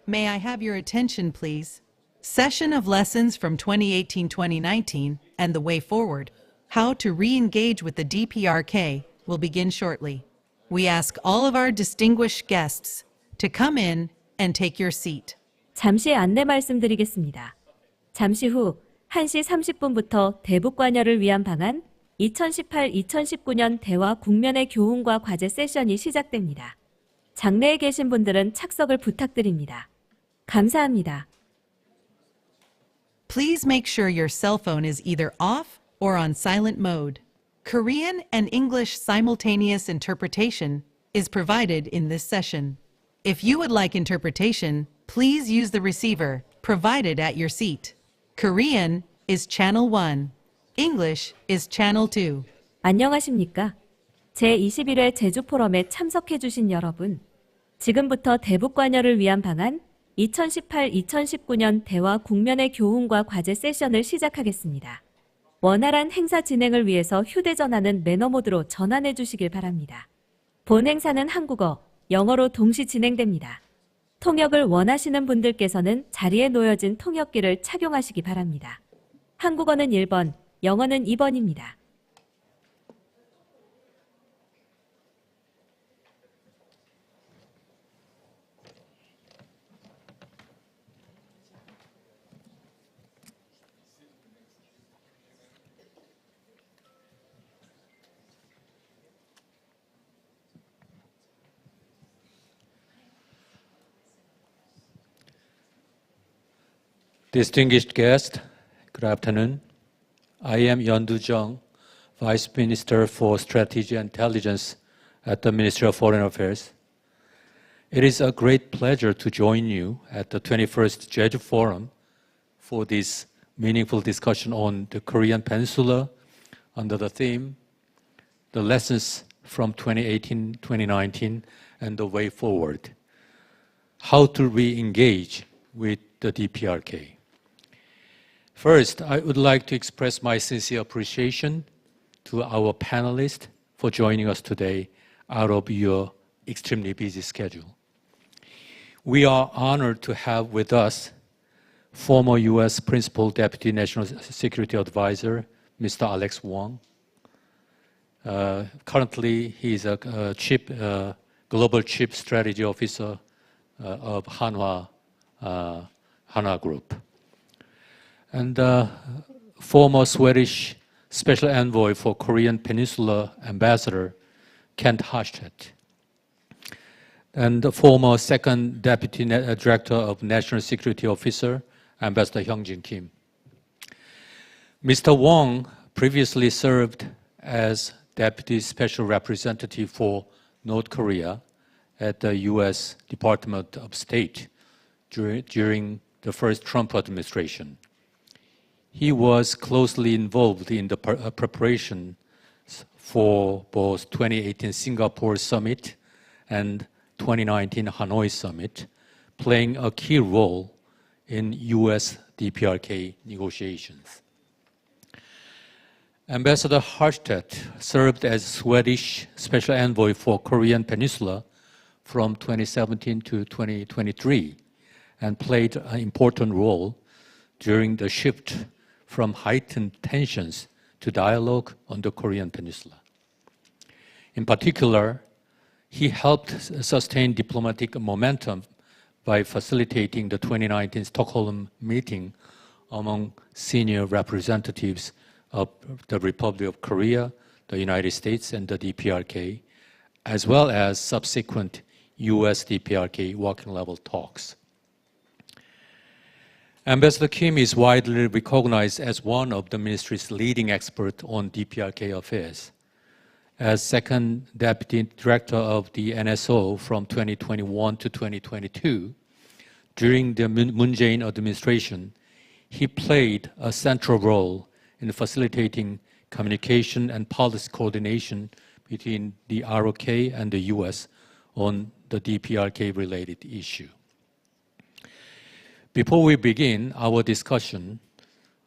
May I have your attention, please? Session of lessons from 2018-2019 and the way forward, how to re-engage with the DPRK, will begin shortly. We ask all of our distinguished guests to come in and take your seat. 잠시 안내 말씀드리겠습니다. 잠시 후 1시 30분부터 대북 관여를 위한 방안 2018-2019년 대화 국면의 교훈과 과제 세션이 시작됩니다. 장내에 계신 분들은 착석을 부탁드립니다. 감사합니다. Please make sure your cell phone is either off or on silent mode. Korean and English simultaneous interpretation is provided in this session. If you would like interpretation, please use the receiver provided at your seat. Korean is channel 1. English is channel 2. 안녕하십니까? 제21회 제주 포럼에 참석해 주신 여러분. 지금부터 대북 관여를 위한 방안 2018-2019년 대화 국면의 교훈과 과제 세션을 시작하겠습니다. 원활한 행사 진행을 위해서 휴대전화는 매너 모드로 전환해 주시길 바랍니다. 본 행사는 한국어, 영어로 동시 진행됩니다. 통역을 원하시는 분들께서는 자리에 놓여진 통역기를 착용하시기 바랍니다. 한국어는 1번, 영어는 2번입니다. Distinguished guests, good afternoon. I am Yeon Doo-jung, Vice Minister for Strategy and Intelligence at the Ministry of Foreign Affairs. It is a great pleasure to join you at the 21st Jeju Forum for this meaningful discussion on the Korean Peninsula under the theme, The Lessons from 2018-2019 and the Way Forward, How to Re-engage with the DPRK. First, I would like to express my sincere appreciation to our panelists for joining us today out of your extremely busy schedule. We are honored to have with us former U.S. Principal Deputy National Security Advisor, Mr. Alex Wong. Currently, he is a Global Chief Strategy Officer of Hanwha Group. And former Swedish Special Envoy for Korean Peninsula Ambassador Kent Harstedt, and the former Second Deputy Director of National Security Officer, Ambassador Hyung-jin Kim. Mr. Wong previously served as Deputy Special Representative for North Korea at the U.S. Department of State during the first Trump administration. He was closely involved in the preparation for both 2018 Singapore Summit and 2019 Hanoi Summit, playing a key role in U.S. DPRK negotiations. Ambassador Harstedt served as Swedish Special Envoy for Korean Peninsula from 2017 to 2023 and played an important role during the shift from heightened tensions to dialogue on the Korean Peninsula. In particular, he helped sustain diplomatic momentum by facilitating the 2019 Stockholm meeting among senior representatives of the Republic of Korea, the United States, and the DPRK, as well as subsequent U.S. DPRK working level talks. Ambassador Kim is widely recognized as one of the ministry's leading experts on DPRK affairs. As Second Deputy Director of the NSO from 2021 to 2022, during the Moon Jae-in administration, he played a central role in facilitating communication and policy coordination between the ROK and the U.S. on the DPRK-related issue. Before we begin our discussion,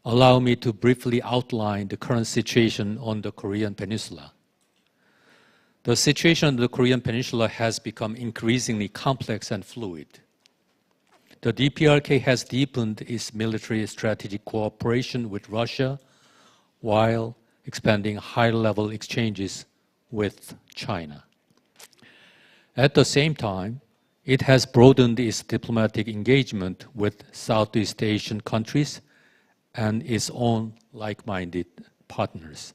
allow me to briefly outline the current situation on the Korean Peninsula. The situation on the Korean Peninsula has become increasingly complex and fluid. the DPRK has deepened its military strategic cooperation with Russia while expanding high-level exchanges with China. At the same time, it has broadened its diplomatic engagement with Southeast Asian countries and its own like-minded partners.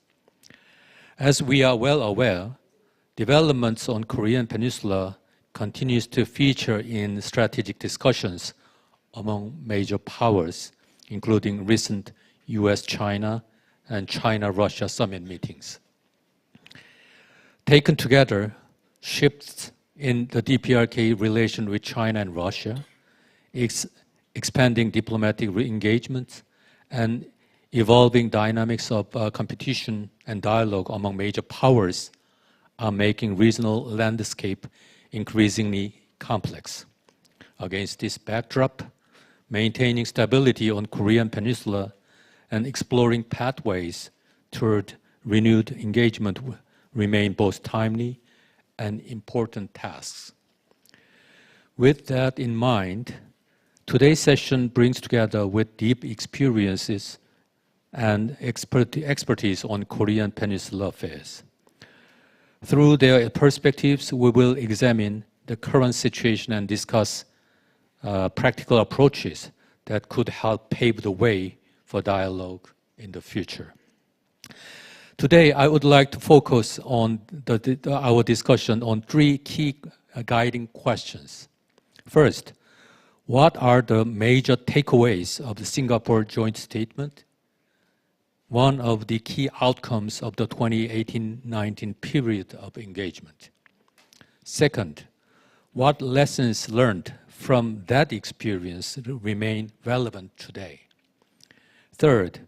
As we are well aware, developments on Korean Peninsula continues to feature in strategic discussions among major powers, including recent US-China and China-Russia summit meetings. Taken together, shifts in the DPRK relation with China and Russia, expanding diplomatic engagements, and evolving dynamics of competition and dialogue among major powers are making regional landscape increasingly complex. Against this backdrop, maintaining stability on Korean Peninsula and exploring pathways toward renewed engagement remain both timely and important tasks. With that in mind, today's session brings together with deep experiences and expertise on Korean Peninsula affairs. Through their perspectives, we will examine the current situation and discuss practical approaches that could help pave the way for dialogue in the future. Today, I would like to focus on our discussion on three key guiding questions. First, what are the major takeaways of the Singapore joint statement? One of the key outcomes of the 2018-19 period of engagement. Second, what lessons learned from that experience remain relevant today? Third,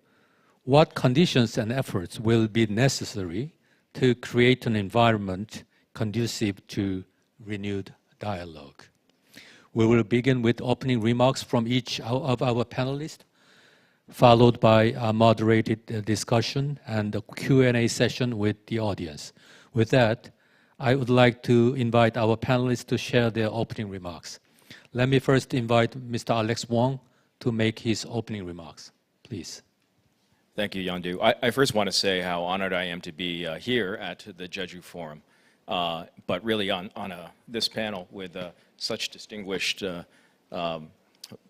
what conditions and efforts will be necessary to create an environment conducive to renewed dialogue? We will begin with opening remarks from each of our panelists, followed by a moderated discussion and a Q&A session with the audience. With that, I would like to invite our panelists to share their opening remarks. Let me first invite Mr. Alex Wong to make his opening remarks. Please. Thank you, Yeondu. I first want to say how honored I am to be here at the Jeju Forum, but really on this panel with such distinguished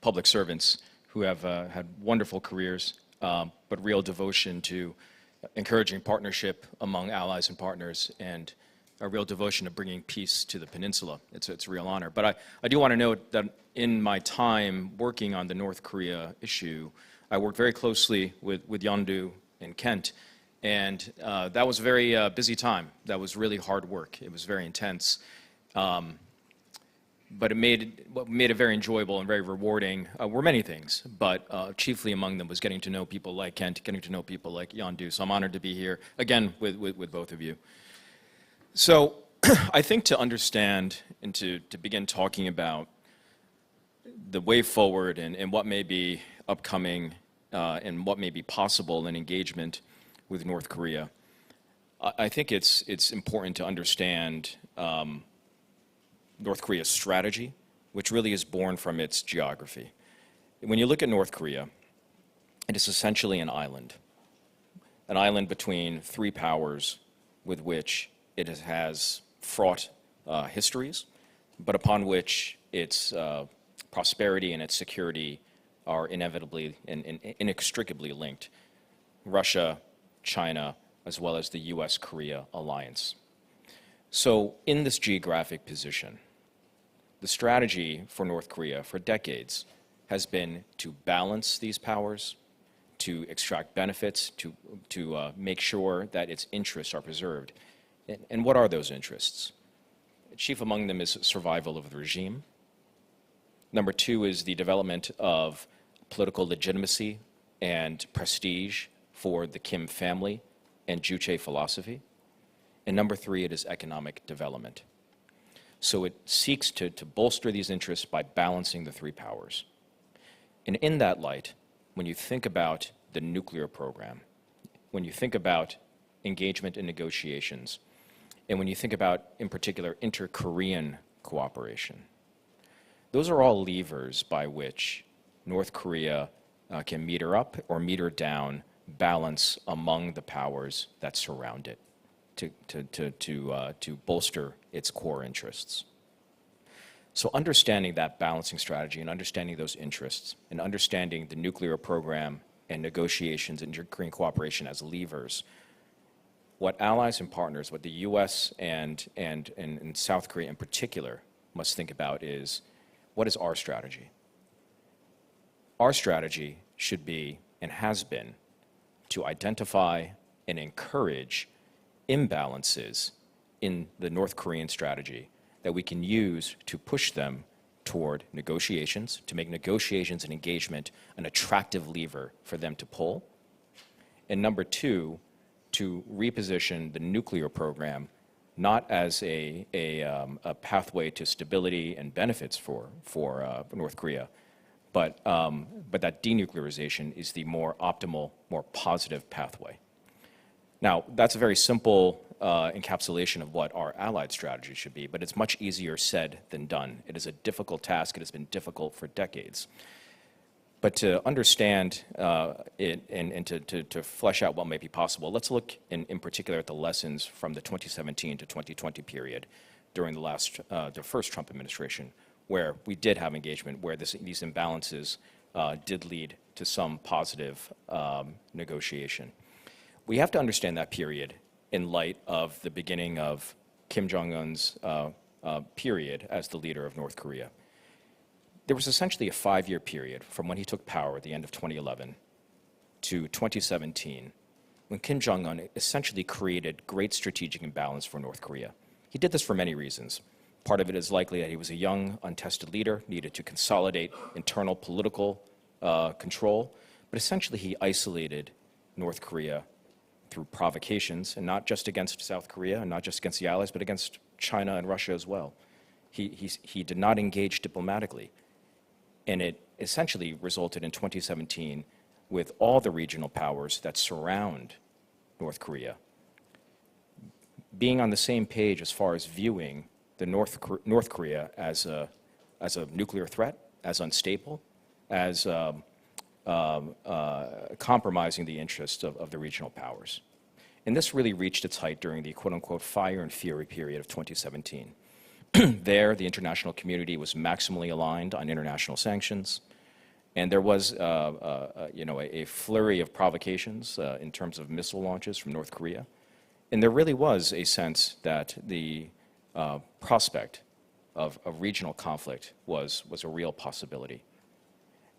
public servants who have had wonderful careers, but real devotion to encouraging partnership among allies and partners, and a real devotion to bringing peace to the peninsula. It's a real honor. But I do want to note that in my time working on the North Korea issue, I worked very closely with Yeondu and Kent, and that was a very busy time. That was really hard work. It was very intense. But what made it very enjoyable and very rewarding were many things, but chiefly among them was getting to know people like Kent, getting to know people like Yeondu. So I'm honored to be here, again, with both of you. So I think to understand and to begin talking about the way forward and what may be upcoming and what may be possible in engagement with North Korea, I think it's important to understand North Korea's strategy, which really is born from its geography. When you look at North Korea, it is essentially an island between three powers with which it has fraught histories, but upon which its prosperity and its security are inevitably and inextricably linked. Russia, China, as well as the US-Korea alliance. So in this geographic position, the strategy for North Korea for decades has been to balance these powers, to extract benefits, to make sure that its interests are preserved. And what are those interests? Chief among them is survival of the regime. Number two is the development of political legitimacy and prestige for the Kim family and Juche philosophy. And number three, it is economic development. So it seeks to bolster these interests by balancing the three powers. And in that light, when you think about the nuclear program, when you think about engagement in negotiations, and when you think about, in particular, inter-Korean cooperation, Those are all levers by which North Korea can meter up or meter down balance among the powers that surround it to bolster its core interests. So understanding that balancing strategy and understanding those interests and understanding the nuclear program and negotiations and Korean cooperation as levers, what allies and partners, what the US and South Korea in particular must think about is, what is our strategy? Our strategy should be, and has been, to identify and encourage imbalances in the North Korean strategy that we can use to push them toward negotiations, to make negotiations and engagement an attractive lever for them to pull. And number two, to reposition the nuclear program not as a pathway to stability and benefits for North Korea, but that denuclearization is the more optimal, more positive pathway. Now, that's a very simple encapsulation of what our allied strategy should be, but it's much easier said than done. It is a difficult task. It has been difficult for decades. But to understand it and to flesh out what may be possible, let's look in particular at the lessons from the 2017 to 2020 period during the first Trump administration, where we did have engagement, where these imbalances did lead to some positive negotiation. We have to understand that period in light of the beginning of Kim Jong-un's period as the leader of North Korea. There was essentially a 5-year period from when he took power at the end of 2011 to 2017, when Kim Jong-un essentially created great strategic imbalance for North Korea. He did this for many reasons. Part of it is likely that he was a young, untested leader, needed to consolidate internal political control, but essentially he isolated North Korea through provocations, and not just against South Korea, and not just against the allies, but against China and Russia as well. He did not engage diplomatically. And it essentially resulted in 2017 with all the regional powers that surround North Korea being on the same page as far as viewing the North Korea as a nuclear threat, as unstable, as compromising the interests of the regional powers. And this really reached its height during the quote-unquote fire and fury period of 2017. There, the international community was maximally aligned on international sanctions, and there was a flurry of provocations in terms of missile launches from North Korea. And there really was a sense that the prospect of a regional conflict was a real possibility.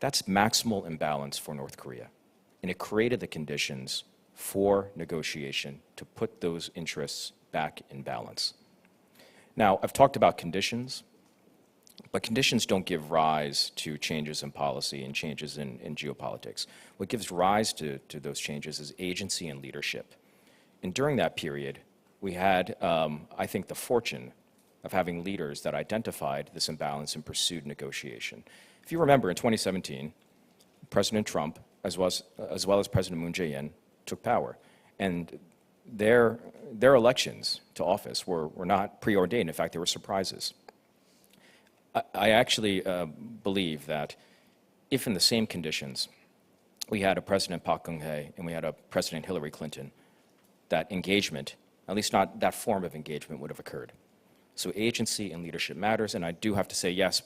That's maximal imbalance for North Korea, and it created the conditions for negotiation to put those interests back in balance. Now, I've talked about conditions, but conditions don't give rise to changes in policy and changes in geopolitics. What gives rise to those changes is agency and leadership. And during that period, we had, I think, the fortune of having leaders that identified this imbalance and pursued negotiation. If you remember, in 2017, President Trump, as well as President Moon Jae-in, took power. And their elections to office were not preordained. In fact, they were surprises. I actually believe that if in the same conditions we had a President Park Geun-hye and we had a President Hillary Clinton, that engagement, at least not that form of engagement, would have occurred. So agency and leadership matters, and I do have to say, yes,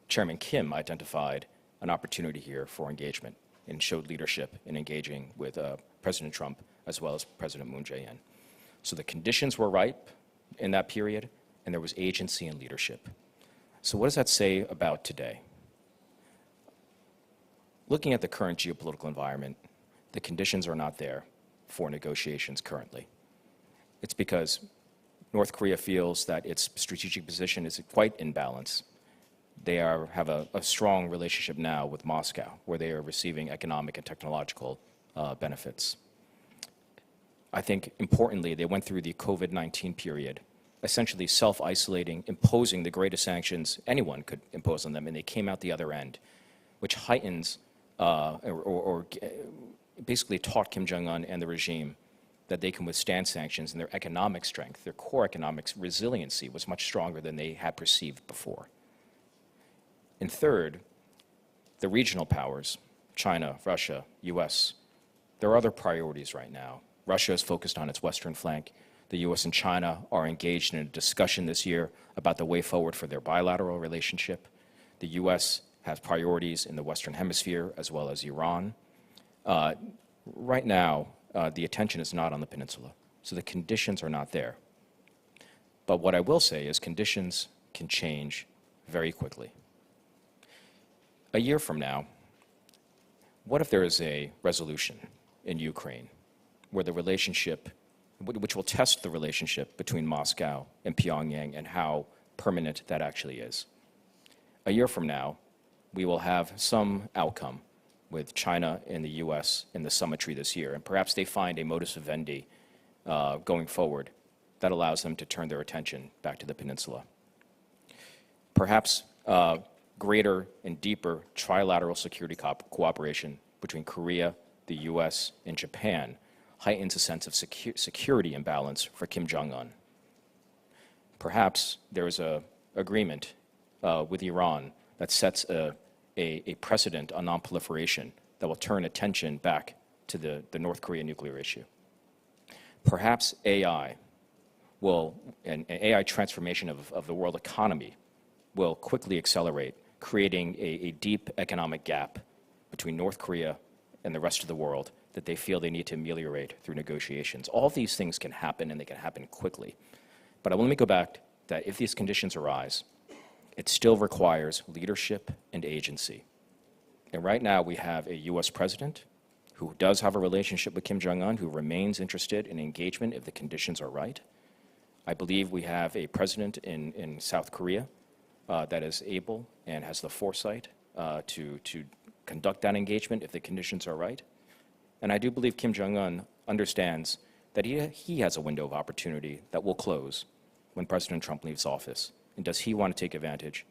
Chairman Kim identified an opportunity here for engagement and showed leadership in engaging with President Trump as well as President Moon Jae-in. So the conditions were ripe in that period, and there was agency and leadership. So what does that say about today? Looking at the current geopolitical environment, the conditions are not there for negotiations currently. It's because North Korea feels that its strategic position is quite in balance. They have a strong relationship now with Moscow, where they are receiving economic and technological benefits. I think, importantly, they went through the COVID-19 period, essentially self-isolating, imposing the greatest sanctions anyone could impose on them, and they came out the other end, which heightens or basically taught Kim Jong-un and the regime that they can withstand sanctions, and their economic strength, their core economic resiliency was much stronger than they had perceived before. And third, the regional powers, China, Russia, US, there are other priorities right now. Russia is focused on its western flank. The US and China are engaged in a discussion this year about the way forward for their bilateral relationship. The US has priorities in the Western Hemisphere as well as Iran. Right now, the attention is not on the peninsula, so the conditions are not there. But what I will say is conditions can change very quickly. A year from now, what if there is a resolution in Ukraine where the relationship, which will test the relationship between Moscow and Pyongyang and how permanent that actually is? A year from now, we will have some outcome with China and the US in the summitry this year, and perhaps they find a modus vivendi going forward that allows them to turn their attention back to the peninsula. Perhaps greater and deeper trilateral security cooperation between Korea, the US, and Japan heightens a sense of security imbalance for Kim Jong-un. Perhaps there is an agreement with Iran that sets a precedent on nonproliferation that will turn attention back to the North Korean nuclear issue. Perhaps AI and AI transformation of the world economy will quickly accelerate, creating a deep economic gap between North Korea and the rest of the world that they feel they need to ameliorate through negotiations. All of these things can happen, and they can happen quickly. But let me go back that if these conditions arise, it still requires leadership and agency. And right now we have a US president who does have a relationship with Kim Jong-un, who remains interested in engagement if the conditions are right. I believe we have a president in South Korea that is able and has the foresight to conduct that engagement if the conditions are right. And I do believe Kim Jong-un understands that he has a window of opportunity that will close when President Trump leaves office. And does he want to take advantage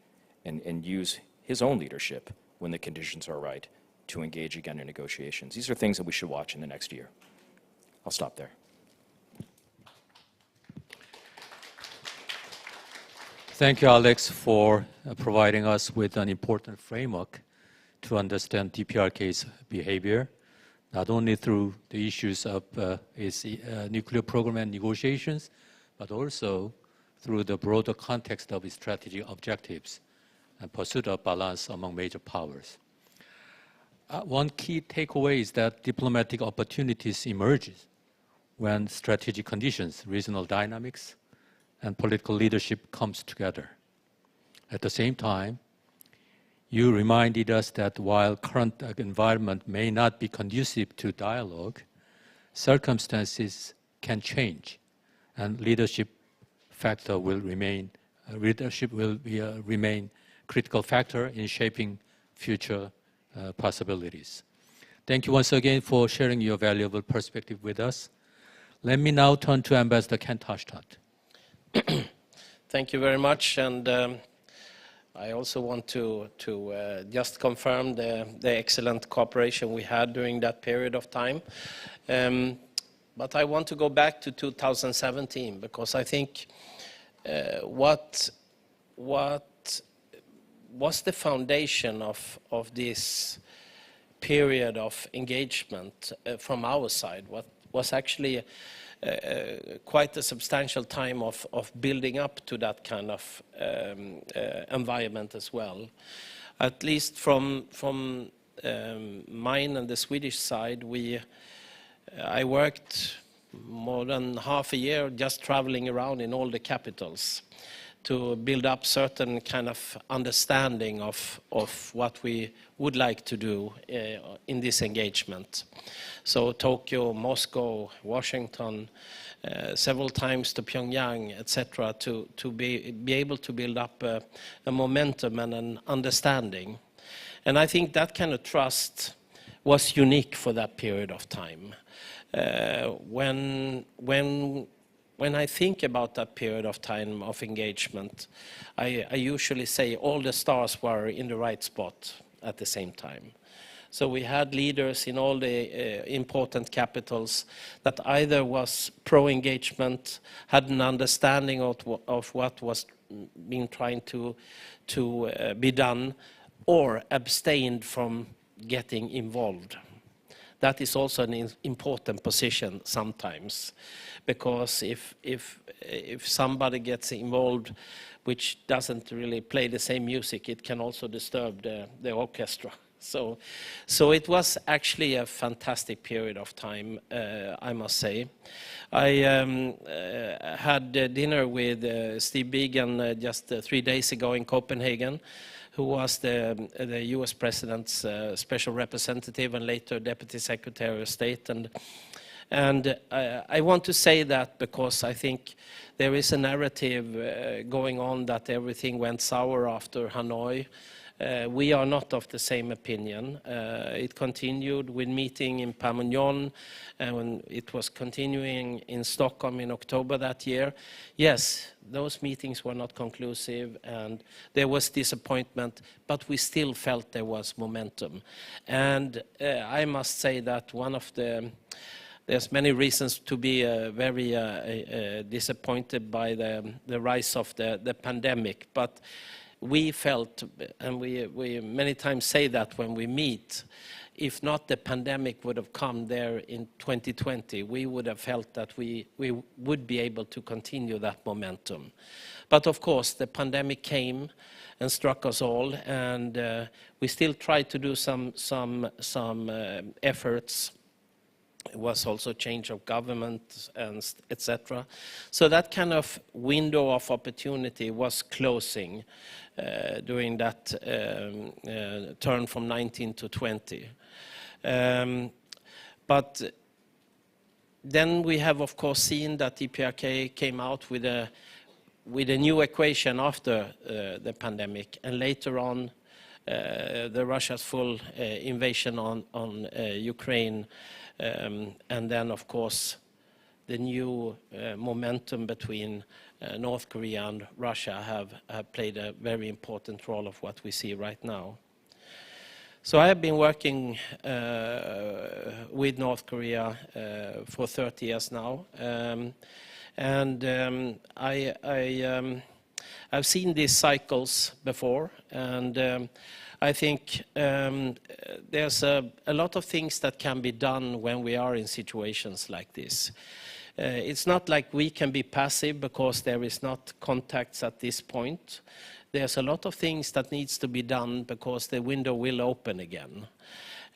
and use his own leadership when the conditions are right to engage again in negotiations? These are things that we should watch in the next year. I'll stop there. Thank you, Alex, for providing us with an important framework to understand DPRK's behavior, not only through the issues of its nuclear program and negotiations, but also through the broader context of its strategic objectives and pursuit of balance among major powers. One key takeaway is that diplomatic opportunities emerge when strategic conditions, regional dynamics, and political leadership comes together. At the same time, you reminded us that while current environment may not be conducive to dialogue, circumstances can change, and leadership will remain critical factor in shaping future possibilities. Thank you once again for sharing your valuable perspective with us. Let me now turn to Ambassador Kent Hallstatt. Thank you very much, and I also want to just confirm the excellent cooperation we had during that period of time. But I want to go back to 2017 because I think what was the foundation of this period of engagement from our side? What was actually quite a substantial time of building up to that kind of environment as well. At least from mine and the Swedish side, I worked more than half a year just traveling around in all the capitals to build up certain kind of understanding of what we would like to do in this engagement. So Tokyo, Moscow, Washington, several times to Pyongyang, etc., to be able to build up a momentum and an understanding. And I think that kind of trust was unique for that period of time. When I think about that period of time of engagement, I usually say all the stars were in the right spot at the same time. So we had leaders in all the important capitals that either was pro-engagement, had an understanding of what was being trying to be done, or abstained from getting involved. That is also an important position sometimes, because if somebody gets involved which doesn't really play the same music, it can also disturb the orchestra. So it was actually a fantastic period of time, I must say. I had dinner with Steve Biegun just 3 days ago in Copenhagen, who was the US President's special representative and later Deputy Secretary of State. And I want to say that because I think there is a narrative going on that everything went sour after Hanoi. We are not of the same opinion. It continued with meeting in Panmunjom, and when it was continuing in Stockholm in October that year. Yes, those meetings were not conclusive, and there was disappointment, but we still felt there was momentum. And I must say that there's many reasons to be very disappointed by the rise of the pandemic, but we felt, and we many times say that when we meet, if not the pandemic would have come there in 2020, we would have felt that we would be able to continue that momentum. But of course, the pandemic came and struck us all, and we still tried to do some efforts. It was also change of government and etc. So that kind of window of opportunity was closing during that turn from 19 to 20. But then we have of course seen that DPRK came out with a new equation after the pandemic, and later on the Russia's full invasion on Ukraine. And then, of course, the new momentum between North Korea and Russia have played a very important role of what we see right now. So I have been working with North Korea for 30 years now, and I've seen these cycles before, and I think there's a lot of things that can be done when we are in situations like this. It's not like we can be passive because there is not contacts at this point. There's a lot of things that needs to be done because the window will open again.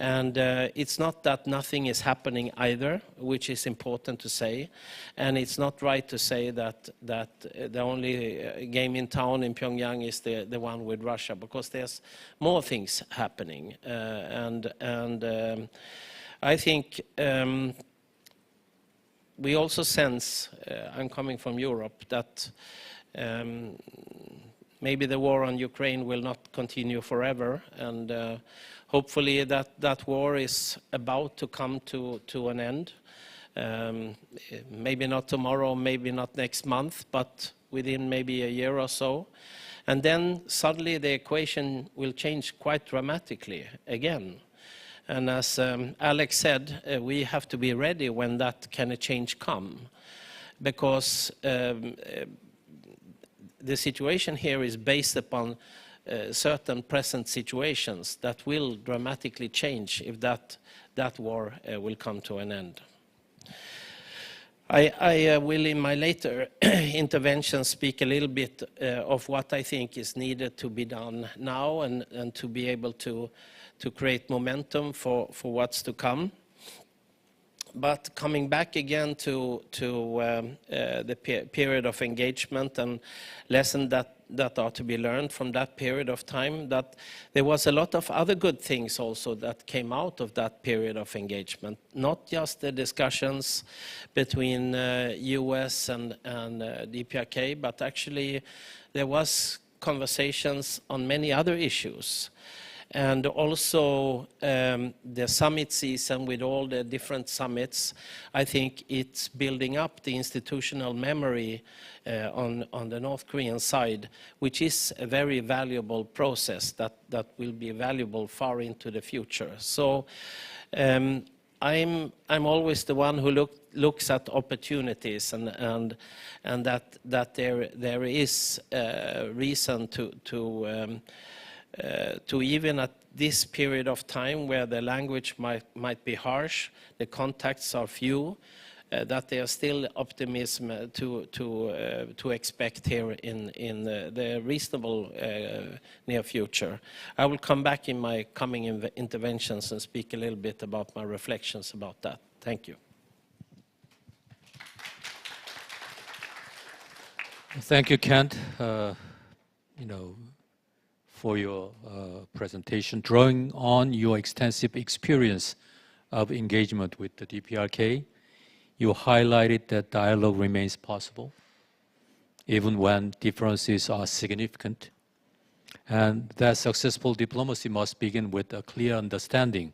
And it's not that nothing is happening either, which is important to say. And it's not right to say that the only game in town in Pyongyang is the one with Russia, because there's more things happening. And I think we also sense, I'm coming from Europe, that maybe the war on Ukraine will not continue forever, and hopefully that war is about to come to an end. Maybe not tomorrow, maybe not next month, but within maybe a year or so. And then suddenly the equation will change quite dramatically again. And as Alex said, we have to be ready when that kind of change comes, because the situation here is based upon certain present situations that will dramatically change if that war will come to an end. I will in my later intervention speak a little bit of what I think is needed to be done now and to be able to create momentum for what's to come. But coming back again to the period of engagement and lessons that are to be learned from that period of time, that there was a lot of other good things also that came out of that period of engagement. Not just the discussions between US and DPRK, but actually there was conversations on many other issues. And also the summit season with all the different summits, I think it's building up the institutional memory on the North Korean side, which is a very valuable process that will be valuable far into the future. So I'm always the one who looks at opportunities and that there is reason to to even at this period of time where the language might be harsh, the contacts are few, that there are still optimism to expect here in the reasonable near future. I will come back in my coming interventions and speak a little bit about my reflections about that. Thank you. Thank you, Kent, for your presentation. Drawing on your extensive experience of engagement with the DPRK, you highlighted that dialogue remains possible, even when differences are significant, and that successful diplomacy must begin with a clear understanding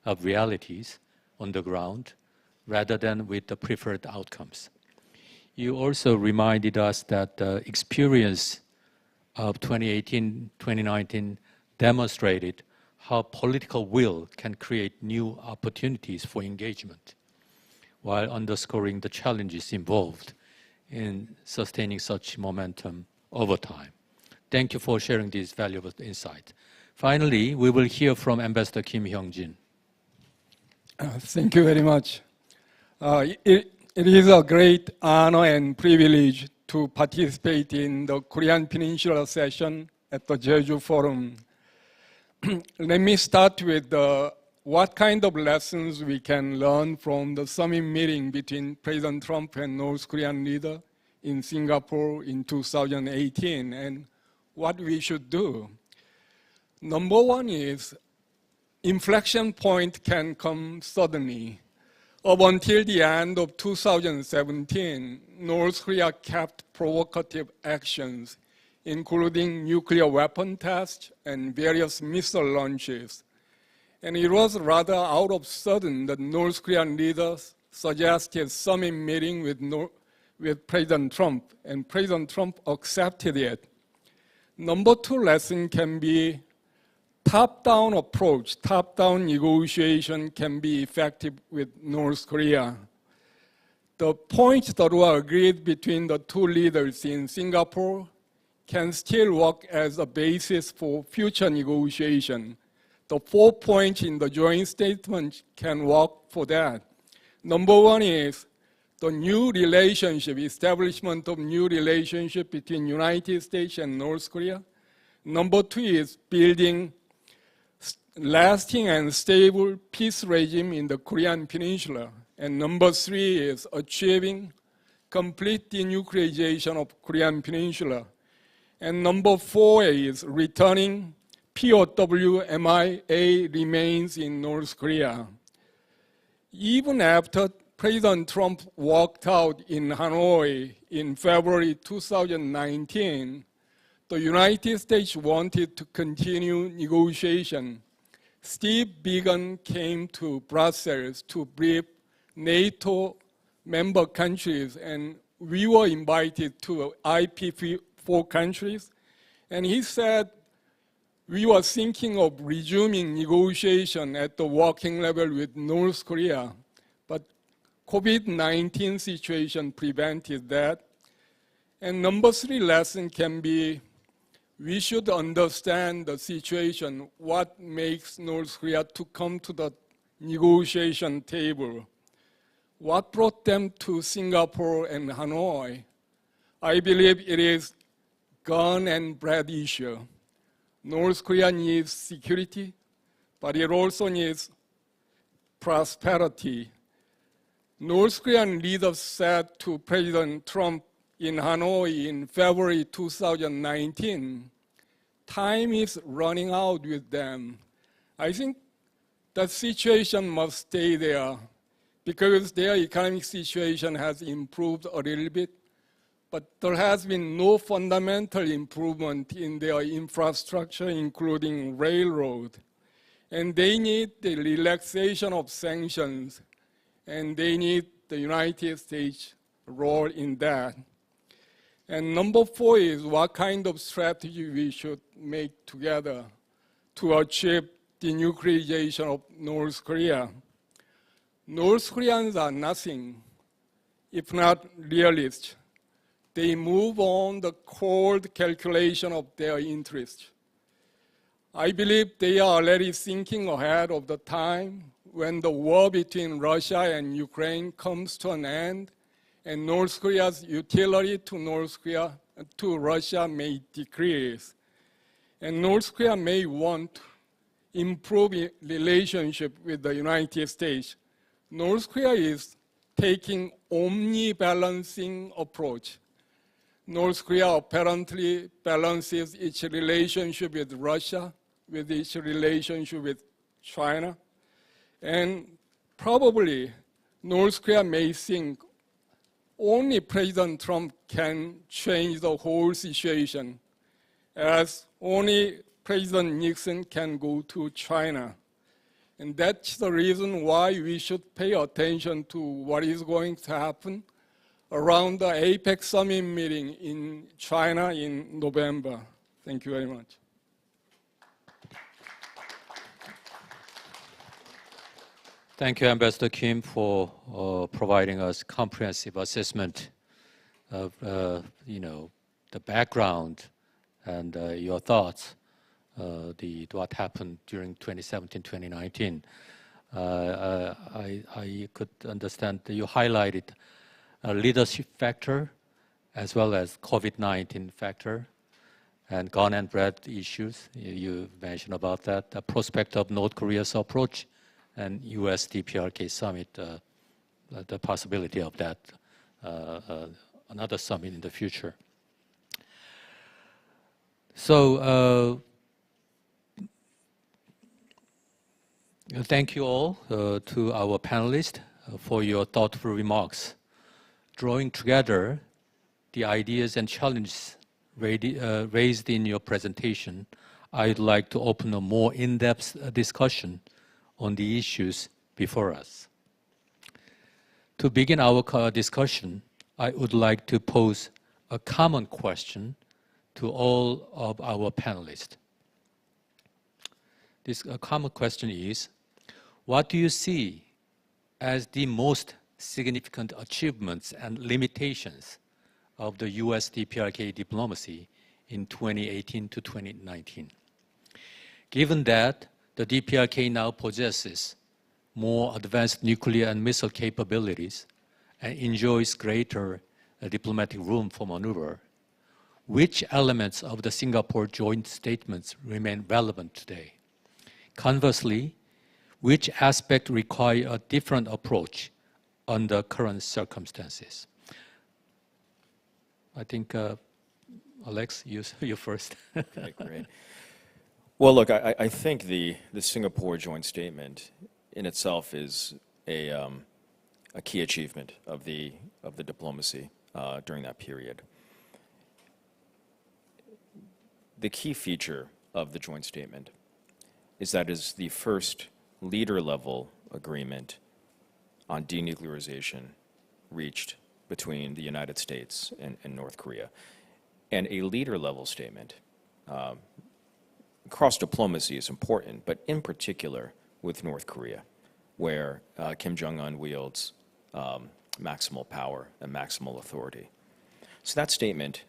of realities on the ground, rather than with the preferred outcomes. You also reminded us that the experience of 2018-2019 demonstrated how political will can create new opportunities for engagement, while underscoring the challenges involved in sustaining such momentum over time. Thank you for sharing this valuable insight. Finally, we will hear from Ambassador Kim Hyung-jin. Thank you very much. It is a great honor and privilege to participate in the Korean Peninsula session at the Jeju Forum. Let me start with what kind of lessons we can learn from the summit meeting between President Trump and North Korean leader in Singapore in 2018, and what we should do. Number one is, inflection point can come suddenly. Up until the end of 2017, North Korea kept provocative actions, including nuclear weapon tests and various missile launches. And it was rather out of sudden that North Korean leaders suggested summit meeting with President Trump, and President Trump accepted it. Number two lesson can be top-down approach. Top-down negotiation can be effective with North Korea. The points that were agreed between the two leaders in Singapore can still work as a basis for future negotiation. The 4 points in the joint statement can work for that. Number one is the new relationship, establishment of new relationship between United States and North Korea. Number two is building lasting and stable peace regime in the Korean Peninsula. And number three is achieving complete denuclearization of Korean Peninsula. And number four is returning POW MIA remains in North Korea. Even after President Trump walked out in Hanoi in February 2019, the United States wanted to continue negotiation. Steve Biegun came to Brussels to brief NATO member countries, and we were invited to IP4 countries. And he said, we were thinking of resuming negotiation at the working level with North Korea, but COVID-19 situation prevented that. And number three lesson can be, we should understand the situation, what makes North Korea to come to the negotiation table. What brought them to Singapore and Hanoi? I believe it is gun and bread issue. North Korea needs security, but it also needs prosperity. North Korean leaders said to President Trump in Hanoi in February 2019, time is running out with them. I think that situation must stay there because their economic situation has improved a little bit, but there has been no fundamental improvement in their infrastructure, including railroad. And they need the relaxation of sanctions, and they need the United States role in that. And number four is what kind of strategy we should make together to achieve denuclearization of North Korea. North Koreans are nothing if not realists. They move on the cold calculation of their interests. I believe they are already thinking ahead of the time when the war between Russia and Ukraine comes to an end and North Korea's utility to Russia may decrease. And North Korea may want to improve its relationship with the United States. North Korea is taking omni-balancing approach. North Korea apparently balances its relationship with Russia with its relationship with China. And probably North Korea may think only President Trump can change the whole situation, as only President Nixon can go to China. And that's the reason why we should pay attention to what is going to happen around the APEC summit meeting in China in November. Thank you very much. Thank you, Ambassador Kim, for providing us comprehensive assessment of the background and your thoughts, what happened during 2017-2019. I could understand that you highlighted a leadership factor as well as COVID-19 factor and gun and bread issues. You mentioned about that, the prospect of North Korea's approach and U.S. DPRK summit, the possibility of that, another summit in the future. So thank you all to our panelists for your thoughtful remarks. Drawing together the ideas and challenges raised in your presentation, I'd like to open a more in-depth discussion on the issues before us. To begin our discussion, I would like to pose a common question to all of our panelists. This common question is, what do you see as the most significant achievements and limitations of the U.S. DPRK diplomacy in 2018 to 2019? Given that the DPRK now possesses more advanced nuclear and missile capabilities and enjoys greater diplomatic room for maneuver, which elements of the Singapore joint statements remain relevant today? Conversely, which aspects require a different approach under current circumstances? I think, Alex, you first. Okay, great. Well, look, I think the Singapore joint statement in itself is a key achievement of the diplomacy during that period. The key feature of the joint statement is that it is the first leader-level agreement on denuclearization reached between the United States and North Korea. And a leader-level statement, cross-diplomacy is important, but in particular with North Korea, where Kim Jong-un wields maximal power and maximal authority. So that statement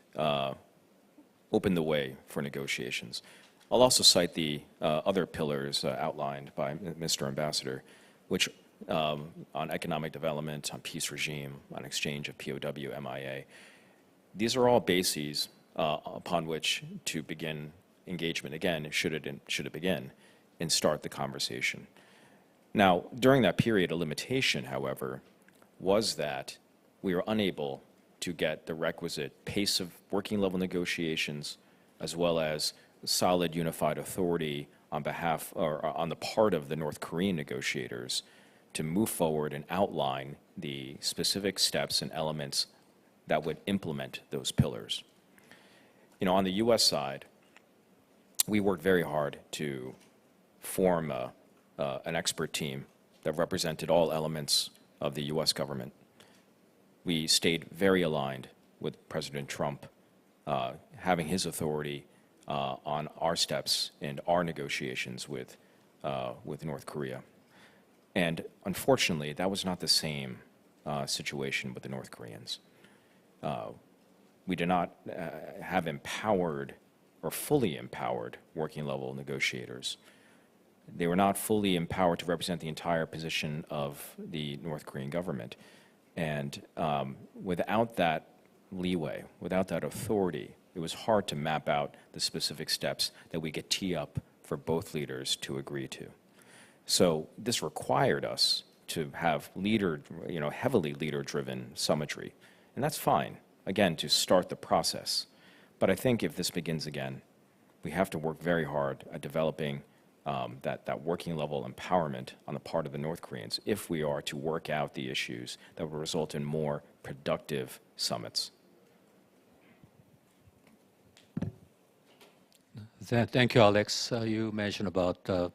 opened the way for negotiations. I'll also cite the other pillars outlined by Mr. Ambassador, which on economic development, on peace regime, on exchange of POW, MIA. These are all bases upon which to begin engagement again, should it begin, and start the conversation. Now, during that period, a limitation, however, was that we were unable to get the requisite pace of working level negotiations, as well as solid unified authority on behalf or on the part of the North Korean negotiators to move forward and outline the specific steps and elements that would implement those pillars. You know, on the U.S. side, we worked very hard to form an expert team that represented all elements of the U.S. government. We stayed very aligned with President Trump, having his authority on our steps and our negotiations with North Korea. And unfortunately, that was not the same situation with the North Koreans. We did not have empowered or fully empowered working level negotiators. They were not fully empowered to represent the entire position of the North Korean government. And without that leeway, without that authority, it was hard to map out the specific steps that we could tee up for both leaders to agree to. So this required us to have heavily leader-driven summitry. And that's fine, again, to start the process. But I think if this begins again, we have to work very hard at developing that working level empowerment on the part of the North Koreans if we are to work out the issues that will result in more productive summits. Thank you, Alex. You mentioned about the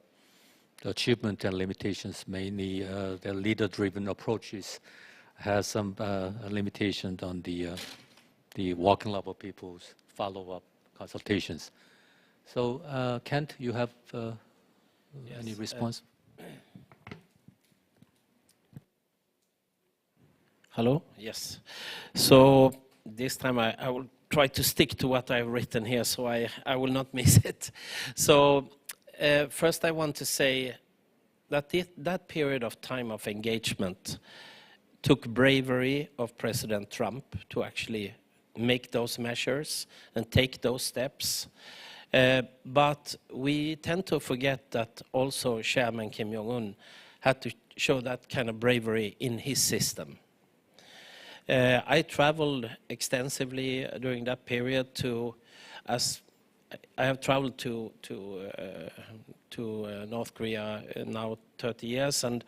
achievement and limitations, mainly the leader-driven approaches has some limitations on the working level people's follow-up consultations. So, Kent, you have any response? Hello? Yes. So this time I will try to stick to what I've written here, so I will not miss it. So first I want to say that that period of time of engagement took bravery of President Trump to actually make those measures and take those steps. But we tend to forget that also Chairman Kim Jong-un had to show that kind of bravery in his system. I traveled extensively during that period I have traveled to North Korea now 30 years, and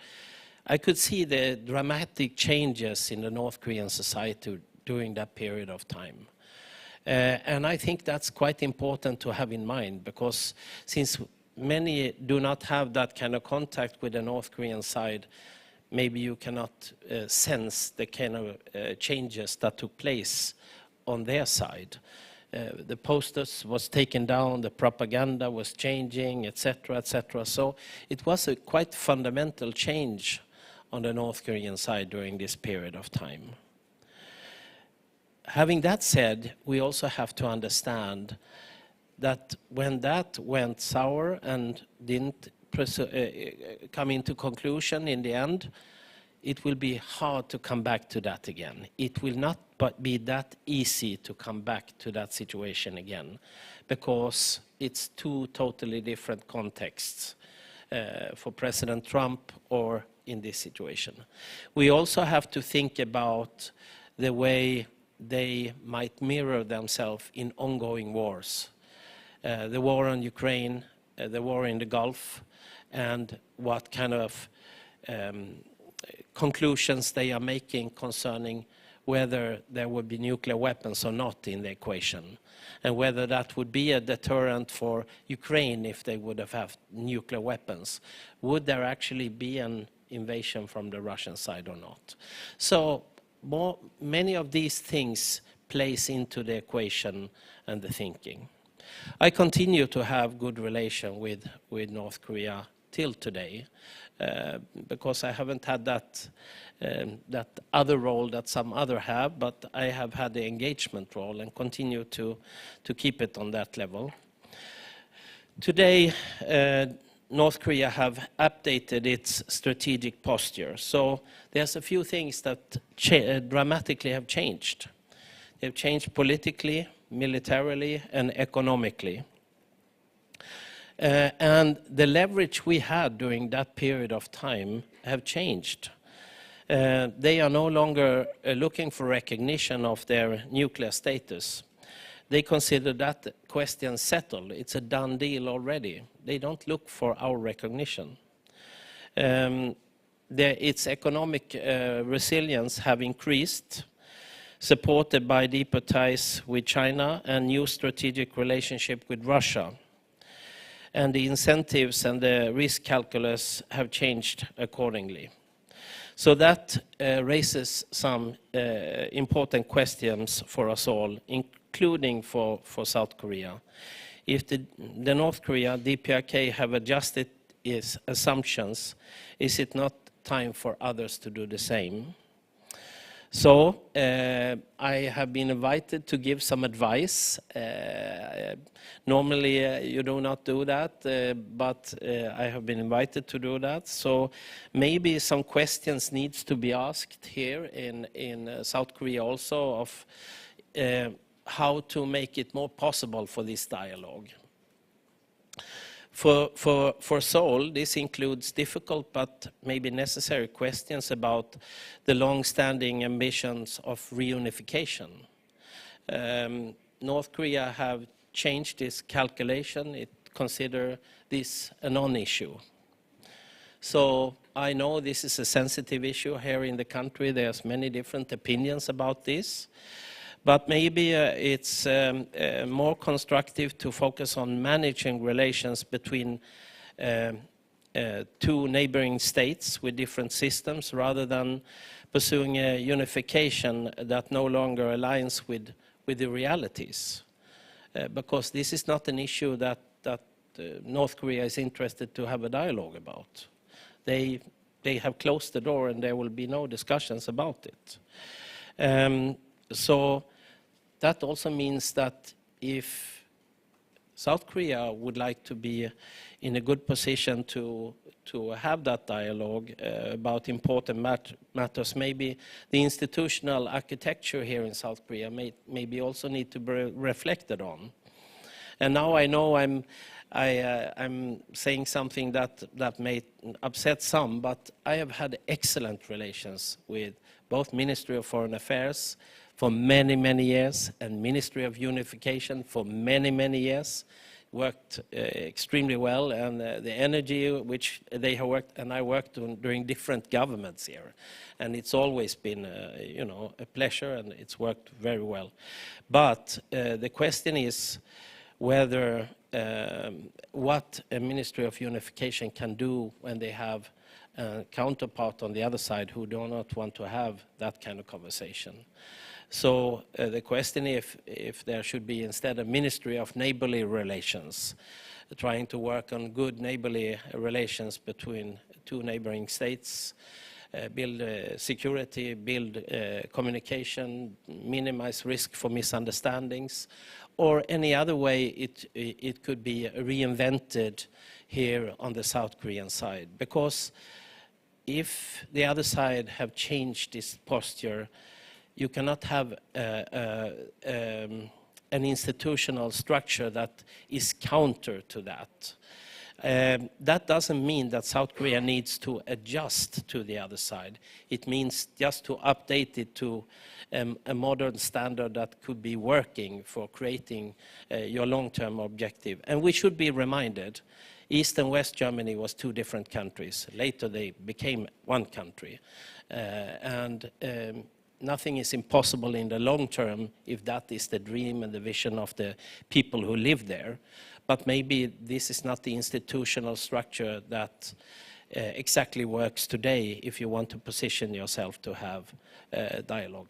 I could see the dramatic changes in the North Korean society during that period of time. And I think that's quite important to have in mind, because since many do not have that kind of contact with the North Korean side, maybe you cannot sense the kind of changes that took place on their side. The posters was taken down, the propaganda was changing, etc., etc. So it was a quite fundamental change on the North Korean side during this period of time. Having that said, we also have to understand that when that went sour and didn't come into conclusion in the end, it will be hard to come back to that again. It will not be that easy to come back to that situation again, because it's two totally different contexts for President Trump or in this situation. We also have to think about the way they might mirror themselves in ongoing wars. The war on Ukraine, the war in the Gulf, and what kind of conclusions they are making concerning whether there would be nuclear weapons or not in the equation, and whether that would be a deterrent for Ukraine if they would have had nuclear weapons. Would there actually be an invasion from the Russian side or not? So many of these things plays into the equation and the thinking. I continue to have good relation with North Korea till today, because I haven't had that other role that some other have, but I have had the engagement role and continue to keep it on that level. Today, North Korea have updated its strategic posture. So there's a few things that dramatically have changed. They've changed politically, militarily, and economically. And the leverage we had during that period of time have changed. They are no longer looking for recognition of their nuclear status. They consider that question settled. It's a done deal already. They don't look for our recognition. Its economic resilience have increased, supported by deeper ties with China and new strategic relationship with Russia. And the incentives and the risk calculus have changed accordingly. So that raises some important questions for us all, including for South Korea. If the North Korea, DPRK, have adjusted its assumptions, is it not time for others to do the same? So I have been invited to give some advice. Normally you do not do that, but I have been invited to do that. So maybe some questions needs to be asked here in South Korea also of how to make it more possible for this dialogue. For Seoul, this includes difficult but maybe necessary questions about the long-standing ambitions of reunification. North Korea have changed its calculation. It considers this a non-issue. So I know this is a sensitive issue here in the country. There's many different opinions about this. But maybe it's more constructive to focus on managing relations between two neighboring states with different systems rather than pursuing a unification that no longer aligns with the realities. Because this is not an issue that North Korea is interested to have a dialogue about. They have closed the door and there will be no discussions about it. So that also means that if South Korea would like to be in a good position to have that dialogue about important matters, maybe the institutional architecture here in South Korea maybe also need to be reflected on. And now I know I'm saying something that may upset some, but I have had excellent relations with both Ministry of Foreign Affairs for many, many years, and Ministry of Unification for many, many years. Worked extremely well, and the energy which they have worked, and I worked during different governments here, and it's always been, a pleasure, and it's worked very well. But the question is whether what a Ministry of Unification can do when they have a counterpart on the other side who do not want to have that kind of conversation. So the question if there should be instead a Ministry of Neighborly Relations, trying to work on good neighborly relations between two neighboring states, build security, build communication, minimize risk for misunderstandings, or any other way it could be reinvented here on the South Korean side. Because if the other side have changed this posture, you cannot have an institutional structure that is counter to that. That doesn't mean that South Korea needs to adjust to the other side. It means just to update it to a modern standard that could be working for creating your long-term objective. And we should be reminded, East and West Germany was two different countries. Later they became one country. Nothing is impossible in the long term if that is the dream and the vision of the people who live there. But maybe this is not the institutional structure that exactly works today if you want to position yourself to have dialogue.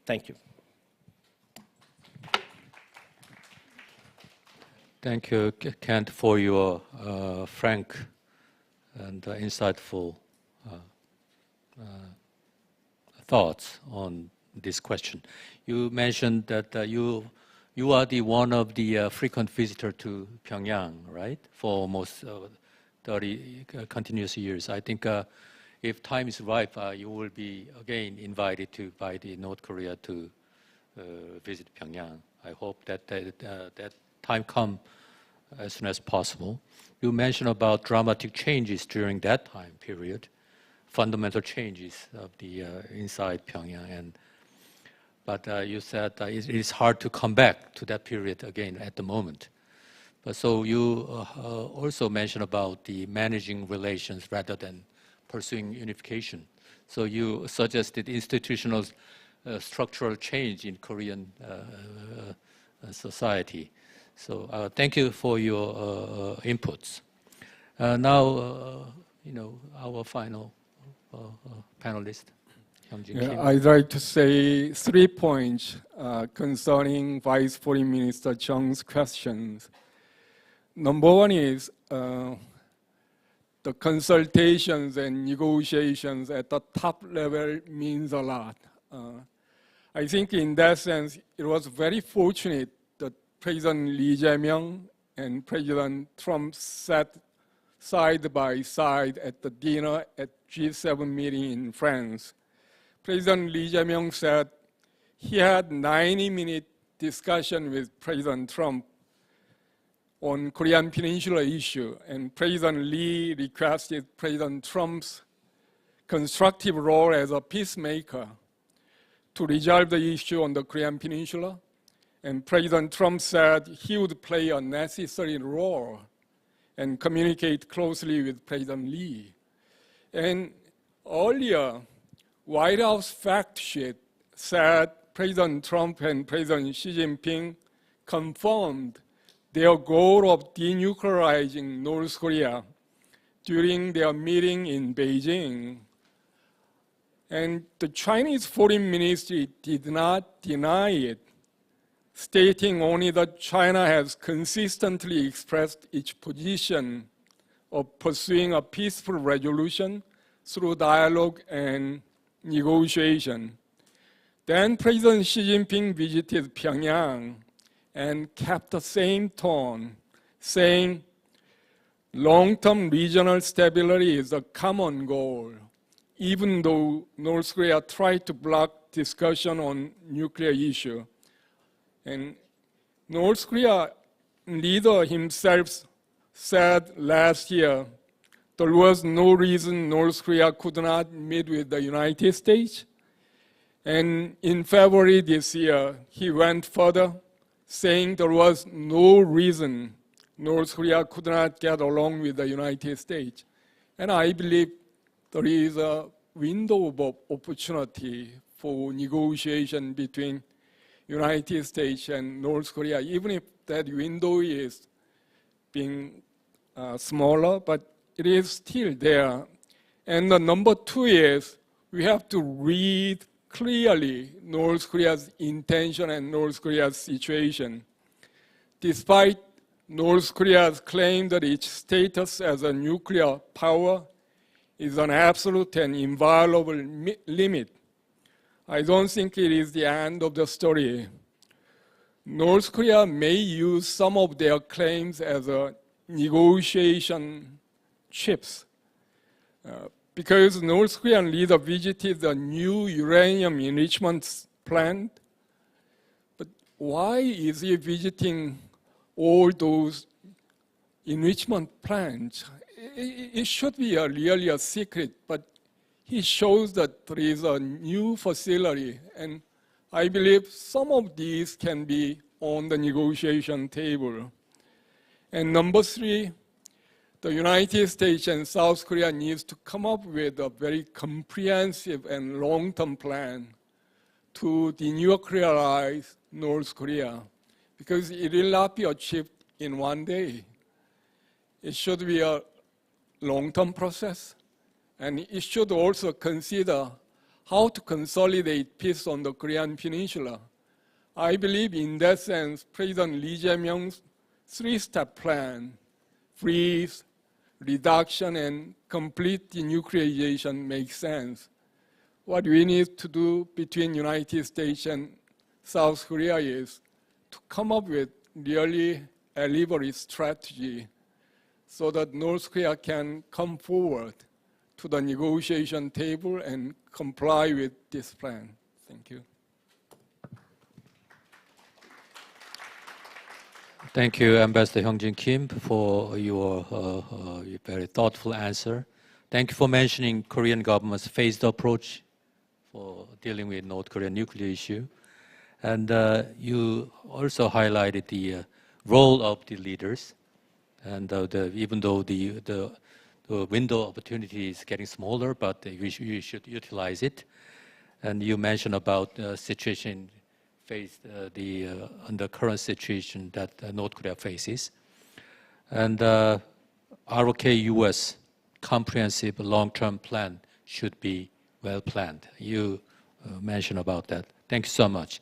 Thank you. Thank you, Kent, for your frank and insightful thoughts on this question. You mentioned that you are the one of the frequent visitor to Pyongyang, right? For almost 30 continuous years. I think if time is ripe, you will be again invited by the North Korea to visit Pyongyang. I hope that that time comes as soon as possible. You mentioned about dramatic changes during that time period. Fundamental changes of the inside Pyongyang, but you said it is hard to come back to that period again at the moment. But so you also mentioned about the managing relations rather than pursuing unification. So you suggested institutional structural change in Korean society. So thank you for your inputs. Now, our final panelist, Hyung-Jin Kim. I'd like to say 3 points concerning Vice Foreign Minister Jung's questions. Number one is the consultations and negotiations at the top level means a lot. I think in that sense, it was very fortunate that President Lee Jae-myung and President Trump sat side by side at the dinner at G7 meeting in France. President Lee Jae-myung said he had 90-minute discussion with President Trump on Korean Peninsula issue, and President Lee requested President Trump's constructive role as a peacemaker to resolve the issue on the Korean Peninsula. And President Trump said he would play a necessary role and communicate closely with President Lee. And earlier, White House fact sheet said President Trump and President Xi Jinping confirmed their goal of denuclearizing North Korea during their meeting in Beijing. And the Chinese Foreign Ministry did not deny it, stating only that China has consistently expressed its position of pursuing a peaceful resolution through dialogue and negotiation. Then President Xi Jinping visited Pyongyang and kept the same tone, saying, long-term regional stability is a common goal, even though North Korea tried to block discussion on nuclear issue. And North Korea leader himself said last year there was no reason North Korea could not meet with the United States. And in February this year, he went further, saying there was no reason North Korea could not get along with the United States. And I believe there is a window of opportunity for negotiation between United States and North Korea, even if that window is being smaller, but it is still there. And the number two is we have to read clearly North Korea's intention and North Korea's situation. Despite North Korea's claim that its status as a nuclear power is an absolute and inviolable limit, I don't think it is the end of the story. North Korea may use some of their claims as a negotiation chips. Because North Korean leader visited the new uranium enrichment plant, but why is he visiting all those enrichment plants? It should be really a secret, but he shows that there is a new facility, and I believe some of these can be on the negotiation table. And number three, the United States and South Korea needs to come up with a very comprehensive and long-term plan to denuclearize North Korea, because it will not be achieved in one day. It should be a long-term process, and it should also consider how to consolidate peace on the Korean Peninsula. I believe in that sense, President Lee Jae-myung's three-step plan, freeze, reduction, and complete denuclearization makes sense. What we need to do between United States and South Korea is to come up with really elaborate strategy so that North Korea can come forward to the negotiation table and comply with this plan. Thank you. Thank you, Ambassador Hyungjin Kim, for your very thoughtful answer. Thank you for mentioning Korean government's phased approach for dealing with North Korean nuclear issue. And you also highlighted the role of the leaders. And even though the window of opportunity is getting smaller, but you should utilize it. And you mentioned about the situation faced under current situation that North Korea faces. And ROK-US comprehensive long-term plan should be well planned. You mentioned about that. Thank you so much.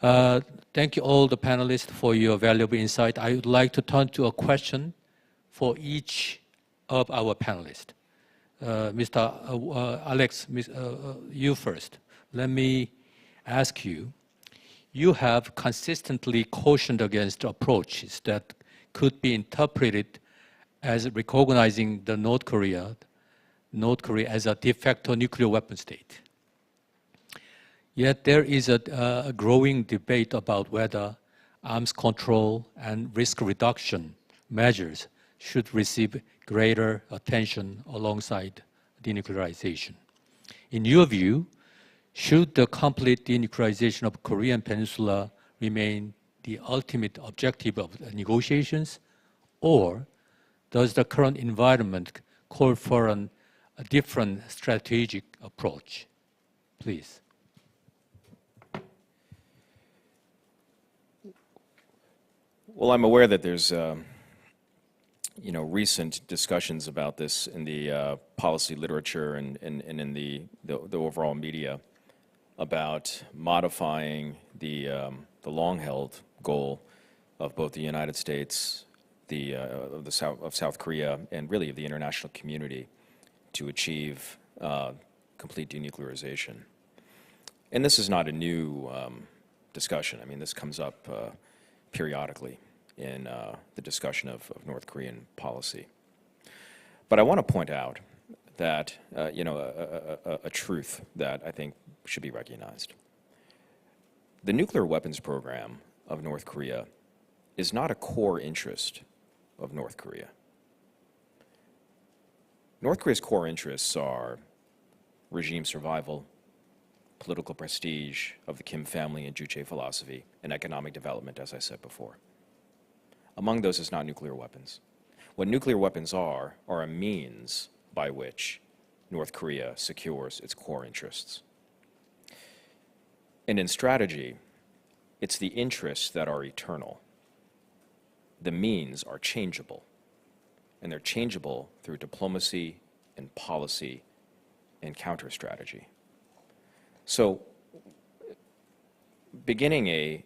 Thank you all the panelists for your valuable insight. I would like to turn to a question for each of our panelists. Mr. Alex, you first. let me ask you, you have consistently cautioned against approaches that could be interpreted as recognizing the North Korea as a de facto nuclear weapon state. Yet there is a growing debate about whether arms control and risk reduction measures should receive greater attention alongside denuclearization. In your view, should the complete denuclearization of Korean Peninsula remain the ultimate objective of the negotiations, or does the current environment call for a different strategic approach? Please. Well, I'm aware that there's recent discussions about this in the policy literature and in the overall media about modifying the long-held goal of both the United States, of South Korea, and really of the international community to achieve complete denuclearization. And this is not a new discussion. I mean, this comes up periodically in the discussion of North Korean policy. But I want to point out that, a truth that I think should be recognized. The nuclear weapons program of North Korea is not a core interest of North Korea. North Korea's core interests are regime survival, political prestige of the Kim family and Juche philosophy, and economic development, as I said before. Among those is not nuclear weapons. What nuclear weapons are a means by which North Korea secures its core interests. And in strategy, it's the interests that are eternal. The means are changeable, and they're changeable through diplomacy and policy and counter-strategy. So, beginning a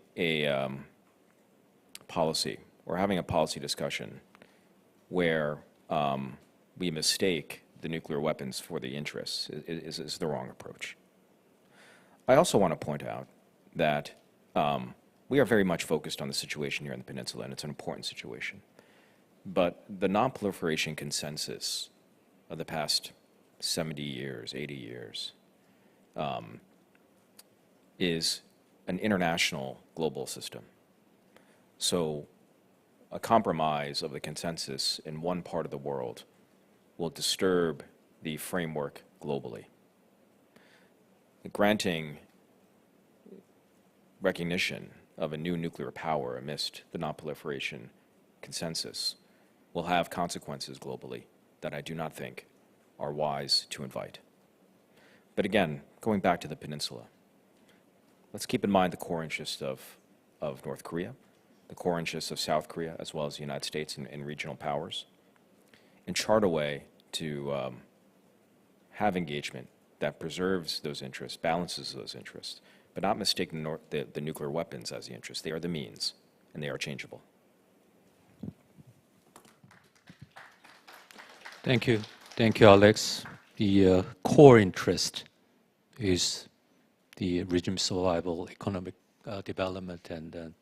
policy, or having a policy discussion where we mistake the nuclear weapons for the interests is the wrong approach. I also want to point out that we are very much focused on the situation here in the peninsula, and it's an important situation. But the non-proliferation consensus of the past 70 years, 80 years, is an international global system. So a compromise of the consensus in one part of the world will disturb the framework globally. Granting recognition of a new nuclear power amidst the non-proliferation consensus will have consequences globally that I do not think are wise to invite. But again, going back to the peninsula, let's keep in mind the core interests of North Korea, the core interests of South Korea, as well as the United States and regional powers, and chart a way to have engagement that preserves those interests, balances those interests, but not mistake the nuclear weapons as the interests. They are the means, and they are changeable. Thank you. Thank you, Alex. The core interest is the regime survival, economic development, and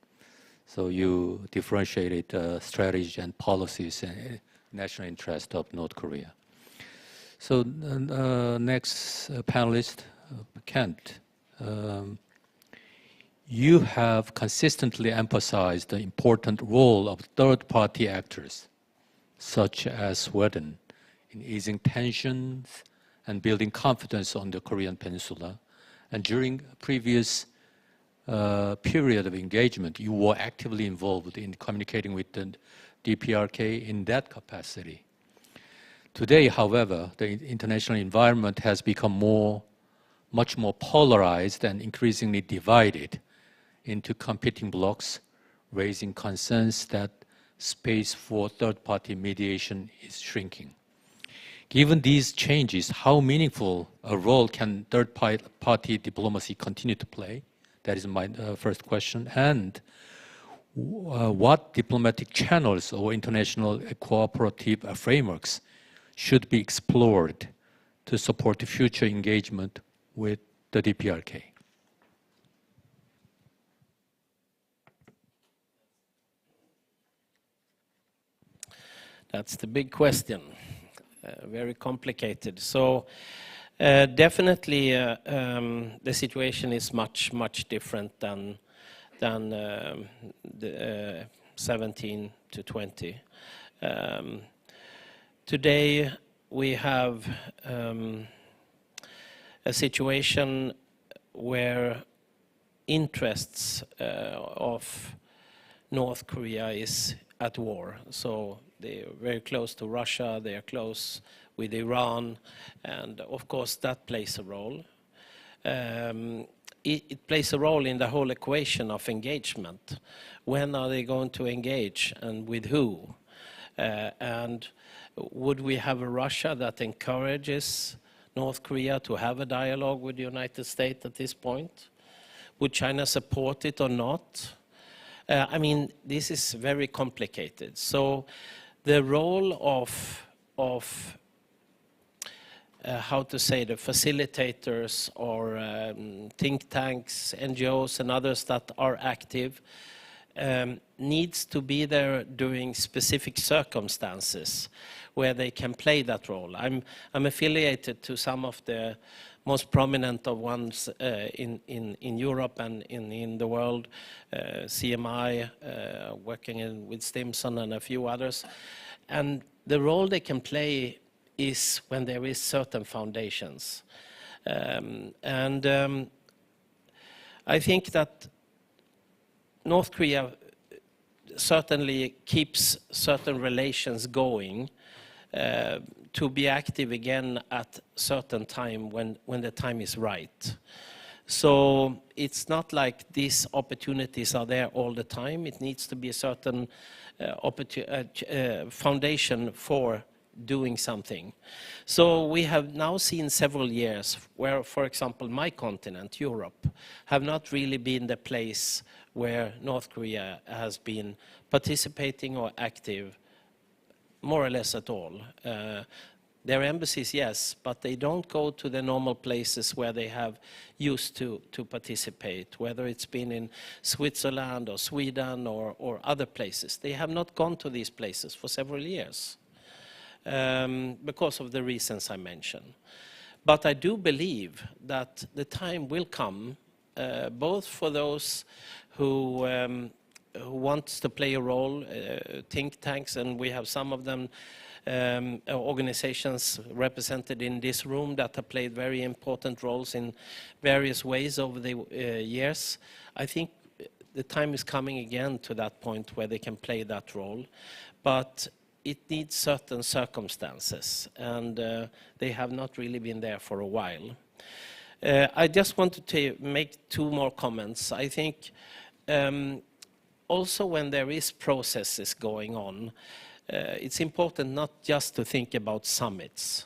so you differentiated strategy and policies and national interest of North Korea. So next panelist, Kent. You have consistently emphasized the important role of third-party actors, such as Sweden, in easing tensions and building confidence on the Korean Peninsula. And during a previous period of engagement, you were actively involved in communicating with the DPRK in that capacity. Today, however, the international environment has become much more polarized and increasingly divided into competing blocs, raising concerns that space for third-party mediation is shrinking. Given these changes, how meaningful a role can third-party diplomacy continue to play? That is my first question. And what diplomatic channels or international cooperative frameworks should be explored to support future engagement with the DPRK? That's the big question. Very complicated. So definitely the situation is much different than the 17 to 20. Today we have a situation where interests of North Korea is at war. So they are very close to Russia, they are close with Iran, and of course that plays a role. It plays a role in the whole equation of engagement. When are they going to engage and with who? And would we have a Russia that encourages North Korea to have a dialogue with the United States at this point? Would China support it or not? I mean, this is very complicated. So the role of how to say, the facilitators or think tanks, NGOs and others that are active needs to be there during specific circumstances where they can play that role. I'm affiliated to some of the most prominent of ones in Europe and in the world, CMI, working with Stimson and a few others. And the role they can play is when there is certain foundations. I think that North Korea certainly keeps certain relations going to be active again at certain time when the time is right. So it's not like these opportunities are there all the time. It needs to be a certain foundation for doing something. So we have now seen several years where, for example, my continent, Europe, have not really been the place where North Korea has been participating or active more or less at all. Their embassies, yes, but they don't go to the normal places where they have used to participate, whether it's been in Switzerland or Sweden or other places. They have not gone to these places for several years because of the reasons I mentioned. But I do believe that the time will come, both for those who wants to play a role, think tanks, and we have some of them, organizations represented in this room that have played very important roles in various ways over the years. I think the time is coming again to that point where they can play that role, but it needs certain circumstances, and they have not really been there for a while. I just wanted to make two more comments. I think also when there is processes going on, it's important not just to think about summits,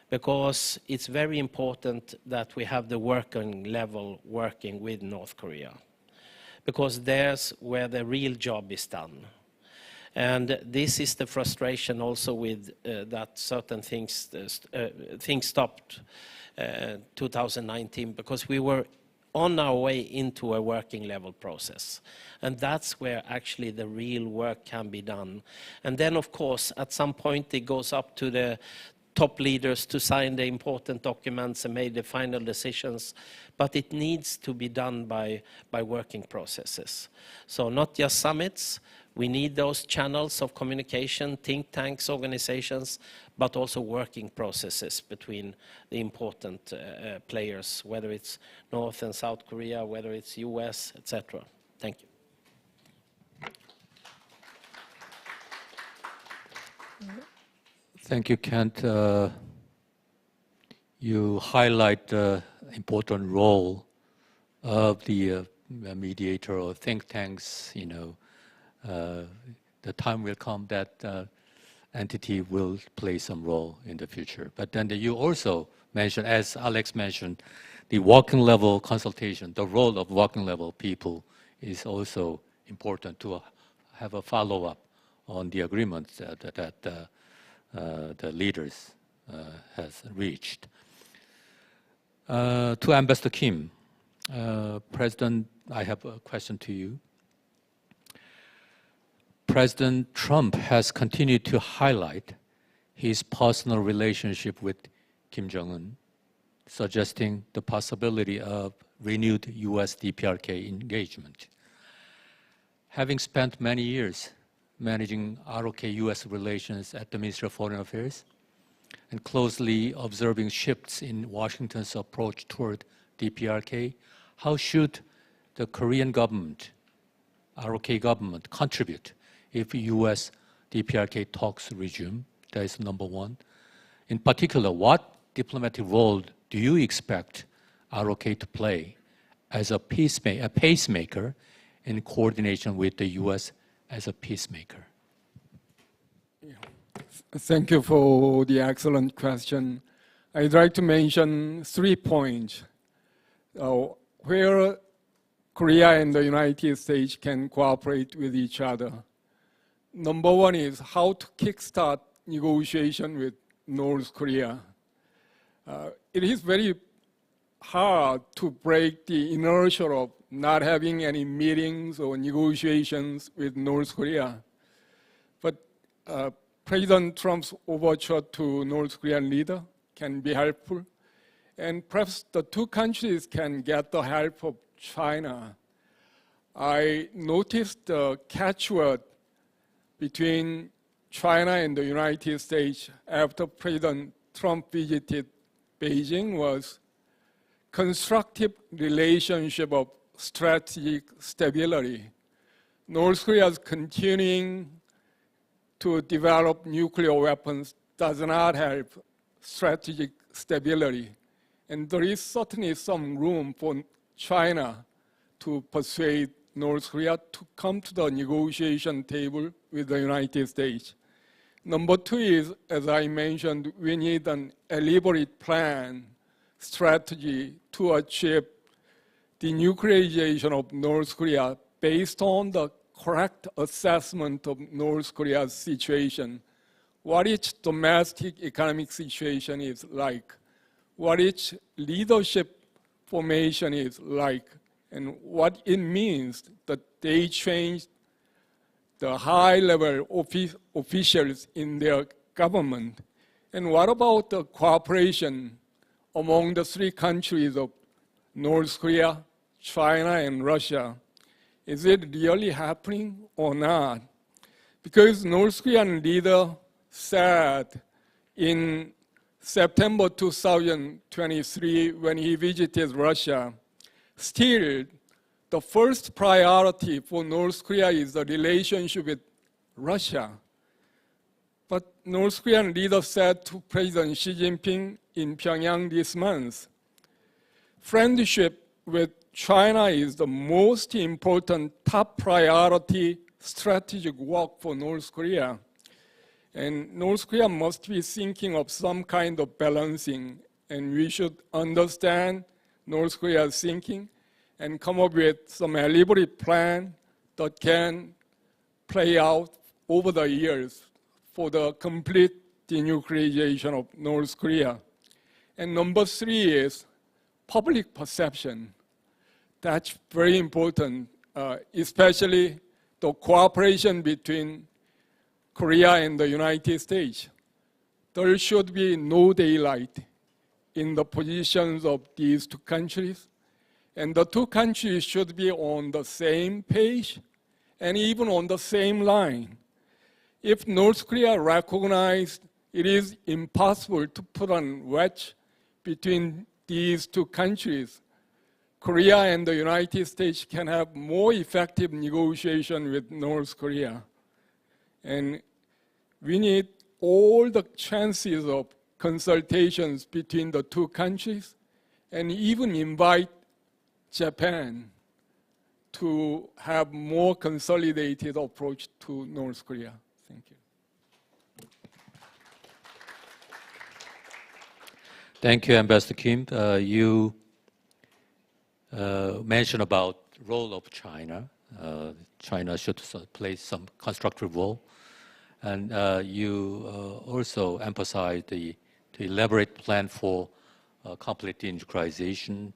because it's very important that we have the working level working with North Korea, because there's where the real job is done. And this is the frustration also with that certain things stopped 2019, because we were on our way into a working level process. And that's where actually the real work can be done. And then, of course, at some point it goes up to the top leaders to sign the important documents and make the final decisions. But it needs to be done by working processes. So not just summits. We need those channels of communication, think tanks, organizations, but also working processes between the important players, whether it's North and South Korea, whether it's US, etc. Thank you. Thank you, Kent. You highlight the important role of the mediator or think tanks. You know, the time will come that entity will play some role in the future. But then you also mentioned, as Alex mentioned, the working level consultation, the role of working level people is also important to have a follow-up on the agreements that the leaders has reached. To Ambassador Kim, President, I have a question to you. President Trump has continued to highlight his personal relationship with Kim Jong-un, suggesting the possibility of renewed U.S. DPRK engagement. Having spent many years managing ROK-U.S. relations at the Ministry of Foreign Affairs and closely observing shifts in Washington's approach toward DPRK, how should the Korean government, ROK government, contribute if U.S. DPRK talks resume? That is number one. In particular, what diplomatic role do you expect ROK to play as a pacemaker in coordination with the U.S. as a peacemaker? Thank you for the excellent question. I'd like to mention 3 points where Korea and the United States can cooperate with each other. Number one is how to kickstart negotiation with North Korea. It is very hard to break the inertia of not having any meetings or negotiations with North Korea. But President Trump's overture to North Korean leader can be helpful. And perhaps the two countries can get the help of China. I noticed the catchword between China and the United States after President Trump visited Beijing was constructive relationship of strategic stability. North Korea's continuing to develop nuclear weapons does not help strategic stability. And there is certainly some room for China to persuade North Korea to come to the negotiation table with the United States. Number two is, as I mentioned, we need an elaborate plan, strategy to achieve denuclearization of North Korea based on the correct assessment of North Korea's situation. What its domestic economic situation is like, what its leadership formation is like, and what it means that they changed the high-level officials in their government. And what about the cooperation among the three countries of North Korea, China, and Russia? Is it really happening or not? Because North Korean leader said in September 2023 when he visited Russia, still the first priority for North Korea is the relationship with Russia. But North Korean leader said to President Xi Jinping in Pyongyang this month, friendship with China is the most important top priority strategic work for North Korea. And North Korea must be thinking of some kind of balancing, and we should understand North Korea's thinking and come up with some elaborate plan that can play out over the years for the complete denuclearization of North Korea. And number three is public perception. That's very important, especially the cooperation between Korea and the United States. There should be no daylight in the positions of these two countries. And the two countries should be on the same page and even on the same line. If North Korea recognized it is impossible to put a wedge between these two countries, Korea and the United States can have more effective negotiation with North Korea. And we need all the chances of consultations between the two countries and even invite Japan to have more consolidated approach to North Korea. Thank you. Thank you, Ambassador Kim. You mentioned about role of China. China should play some constructive role. And you also emphasized the elaborate plan for complete denuclearization.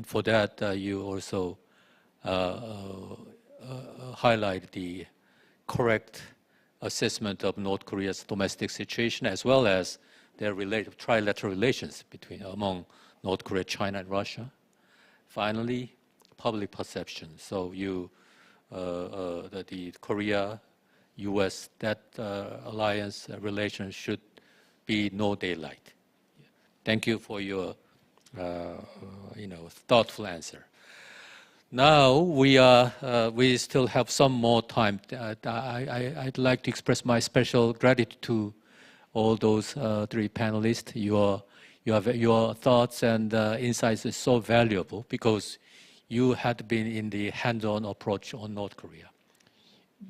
For that, you also highlight the correct assessment of North Korea's domestic situation as well as their trilateral relations among North Korea, China, and Russia. Finally, public perception. So the Korea-U.S. that alliance relation should be no daylight. Thank you for your thoughtful answer. Now we still have some more time. I'd like to express my special gratitude to all those three panelists. Your thoughts and insights is so valuable because you had been in the hands-on approach on North Korea.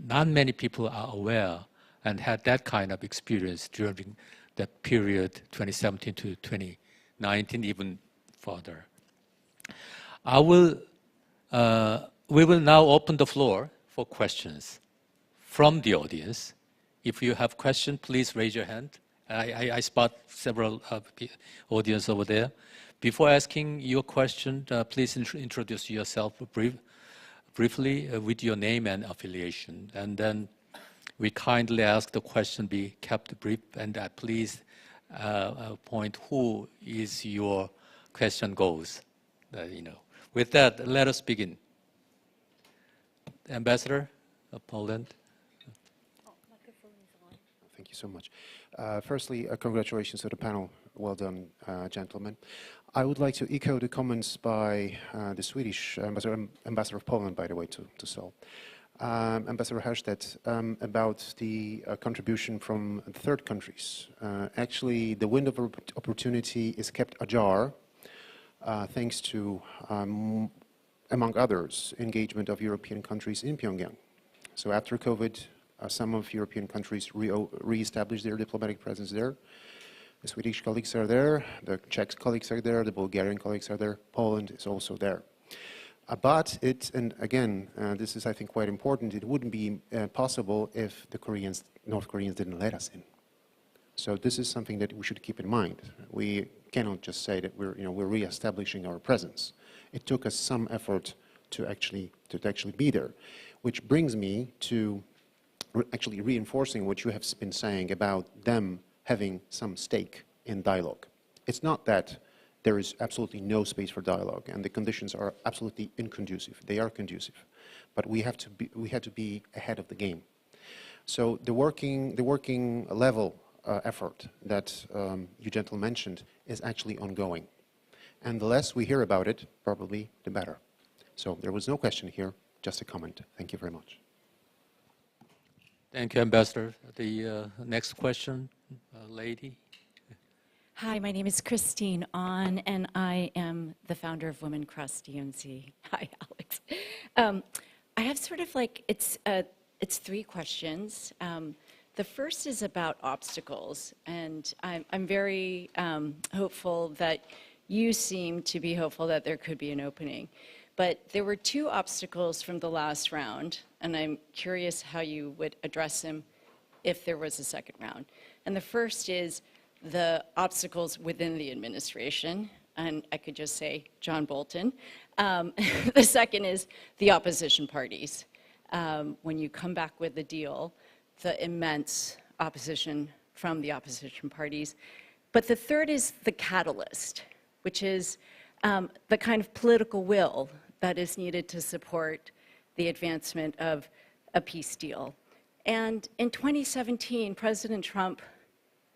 Not many people are aware and had that kind of experience during that period, 2017 to 2019, even further. We will now open the floor for questions from the audience. If you have questions, please raise your hand. I spot several audience over there. Before asking your question, please introduce yourself briefly with your name and affiliation. And then we kindly ask the question be kept brief and please point who is your question goes. With that, let us begin. Ambassador of Poland. Thank you so much. Firstly, congratulations to the panel. Well done, gentlemen. I would like to echo the comments by the Swedish ambassador of Poland, by the way, to Seoul. Ambassador Herstedt, about the contribution from third countries. Actually, the window of opportunity is kept ajar thanks to, among others, engagement of European countries in Pyongyang. So after COVID, some of European countries re-established their diplomatic presence there. The Swedish colleagues are there, the Czech colleagues are there, the Bulgarian colleagues are there, Poland is also there. But and again, this is I think quite important, it wouldn't be possible if the North Koreans didn't let us in. So this is something that we should keep in mind. We cannot just say that we're re-establishing our presence. It took us some effort to actually be there, which brings me to actually reinforcing what you have been saying about them having some stake in dialogue. It's not that there is absolutely no space for dialogue and the conditions are absolutely inconducive. They are conducive, but we had to be ahead of the game. So the working level effort that you gentlemen mentioned is actually ongoing. And the less we hear about it, probably the better. So there was no question here, just a comment. Thank you very much. Thank you, Ambassador. The next question, lady. Hi, my name is Christine On, and I am the founder of Women Cross DMZ. Hi, Alex. I have sort of like, it's three questions. The first is about obstacles, and I'm very hopeful that you seem to be hopeful that there could be an opening. But there were two obstacles from the last round, and I'm curious how you would address them if there was a second round. And the first is the obstacles within the administration, and I could just say John Bolton. The second is the opposition parties. When you come back with a deal, the immense opposition from the opposition parties. But the third is the catalyst, which is the kind of political will that is needed to support the advancement of a peace deal. And in 2017, President Trump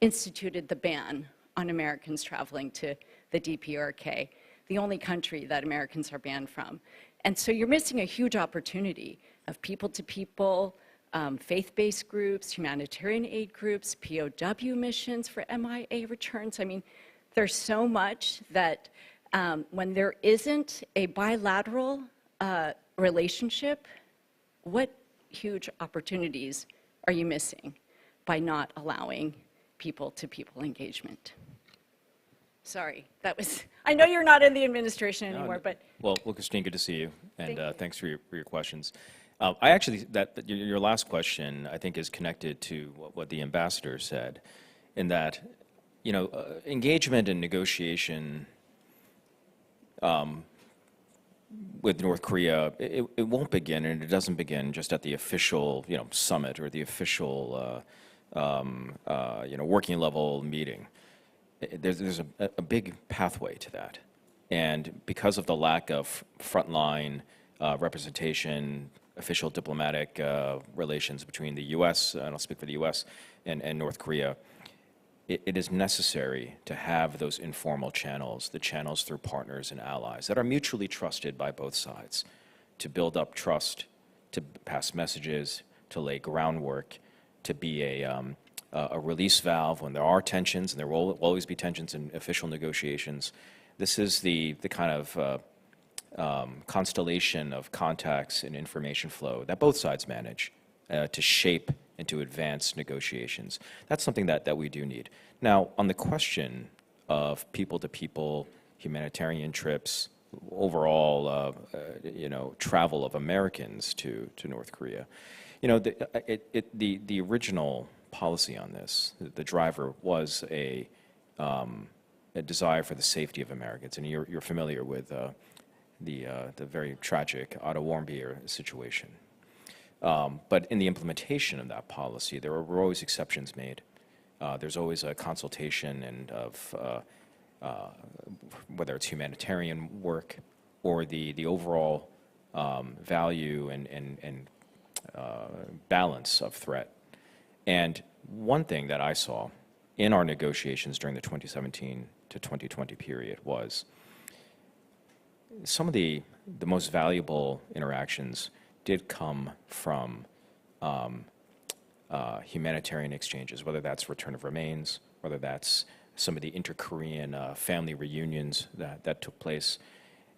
instituted the ban on Americans traveling to the DPRK, the only country that Americans are banned from. And so you're missing a huge opportunity of people-to-people, faith-based groups, humanitarian aid groups, POW missions for MIA returns. I mean, there's so much that when there isn't a bilateral relationship, what huge opportunities are you missing by not allowing people-to-people engagement? Sorry, that was, I know you're not in the administration anymore, but. Well, Christine, good to see you, and thanks for your questions. Your last question, I think, is connected to what the ambassador said, in that engagement and negotiation with North Korea, it won't begin, and it doesn't begin just at the official, summit or the official, working level meeting. There's a big pathway to that, and because of the lack of frontline representation, official diplomatic relations between the U.S. and I'll speak for the U.S. and North Korea, it is necessary to have those informal channels, the channels through partners and allies that are mutually trusted by both sides, to build up trust, to pass messages, to lay groundwork, to be a release valve when there are tensions, and there will always be tensions in official negotiations. This is the kind of constellation of contacts and information flow that both sides manage to shape and to advance negotiations. That's something that we do need. Now, on the question of people-to-people humanitarian trips, overall, travel of Americans to North Korea, the original policy on this, the driver was a desire for the safety of Americans, and you're familiar with the very tragic Otto Warmbier situation. But in the implementation of that policy, there were always exceptions made. There's always a consultation and of whether it's humanitarian work or the overall value and balance of threat. And one thing that I saw in our negotiations during the 2017 to 2020 period was some of the most valuable interactions did come from humanitarian exchanges, whether that's return of remains, whether that's some of the inter-Korean family reunions that took place.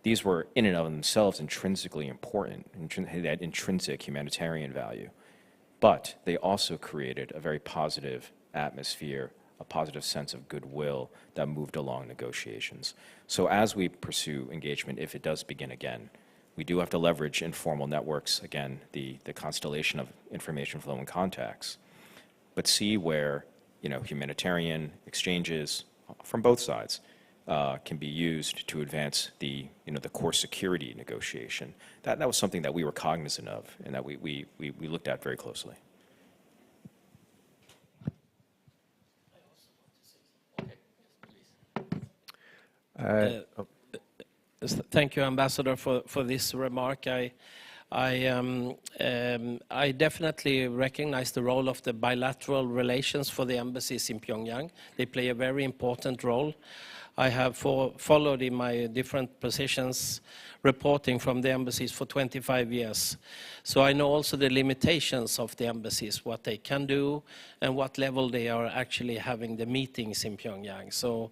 These were in and of themselves intrinsically important, they had intrinsic humanitarian value, but they also created a very positive atmosphere, a positive sense of goodwill that moved along negotiations. So as we pursue engagement, if it does begin again, we do have to leverage informal networks, again, the constellation of information flow and contacts, but see where humanitarian exchanges from both sides can be used to advance the core security negotiation. That was something that we were cognizant of and that we looked at very closely. Thank you, Ambassador, for this remark. I definitely recognize the role of the bilateral relations for the embassies in Pyongyang. They play a very important role. I have followed in my different positions reporting from the embassies for 25 years. So I know also the limitations of the embassies, what they can do and what level they are actually having the meetings in Pyongyang. So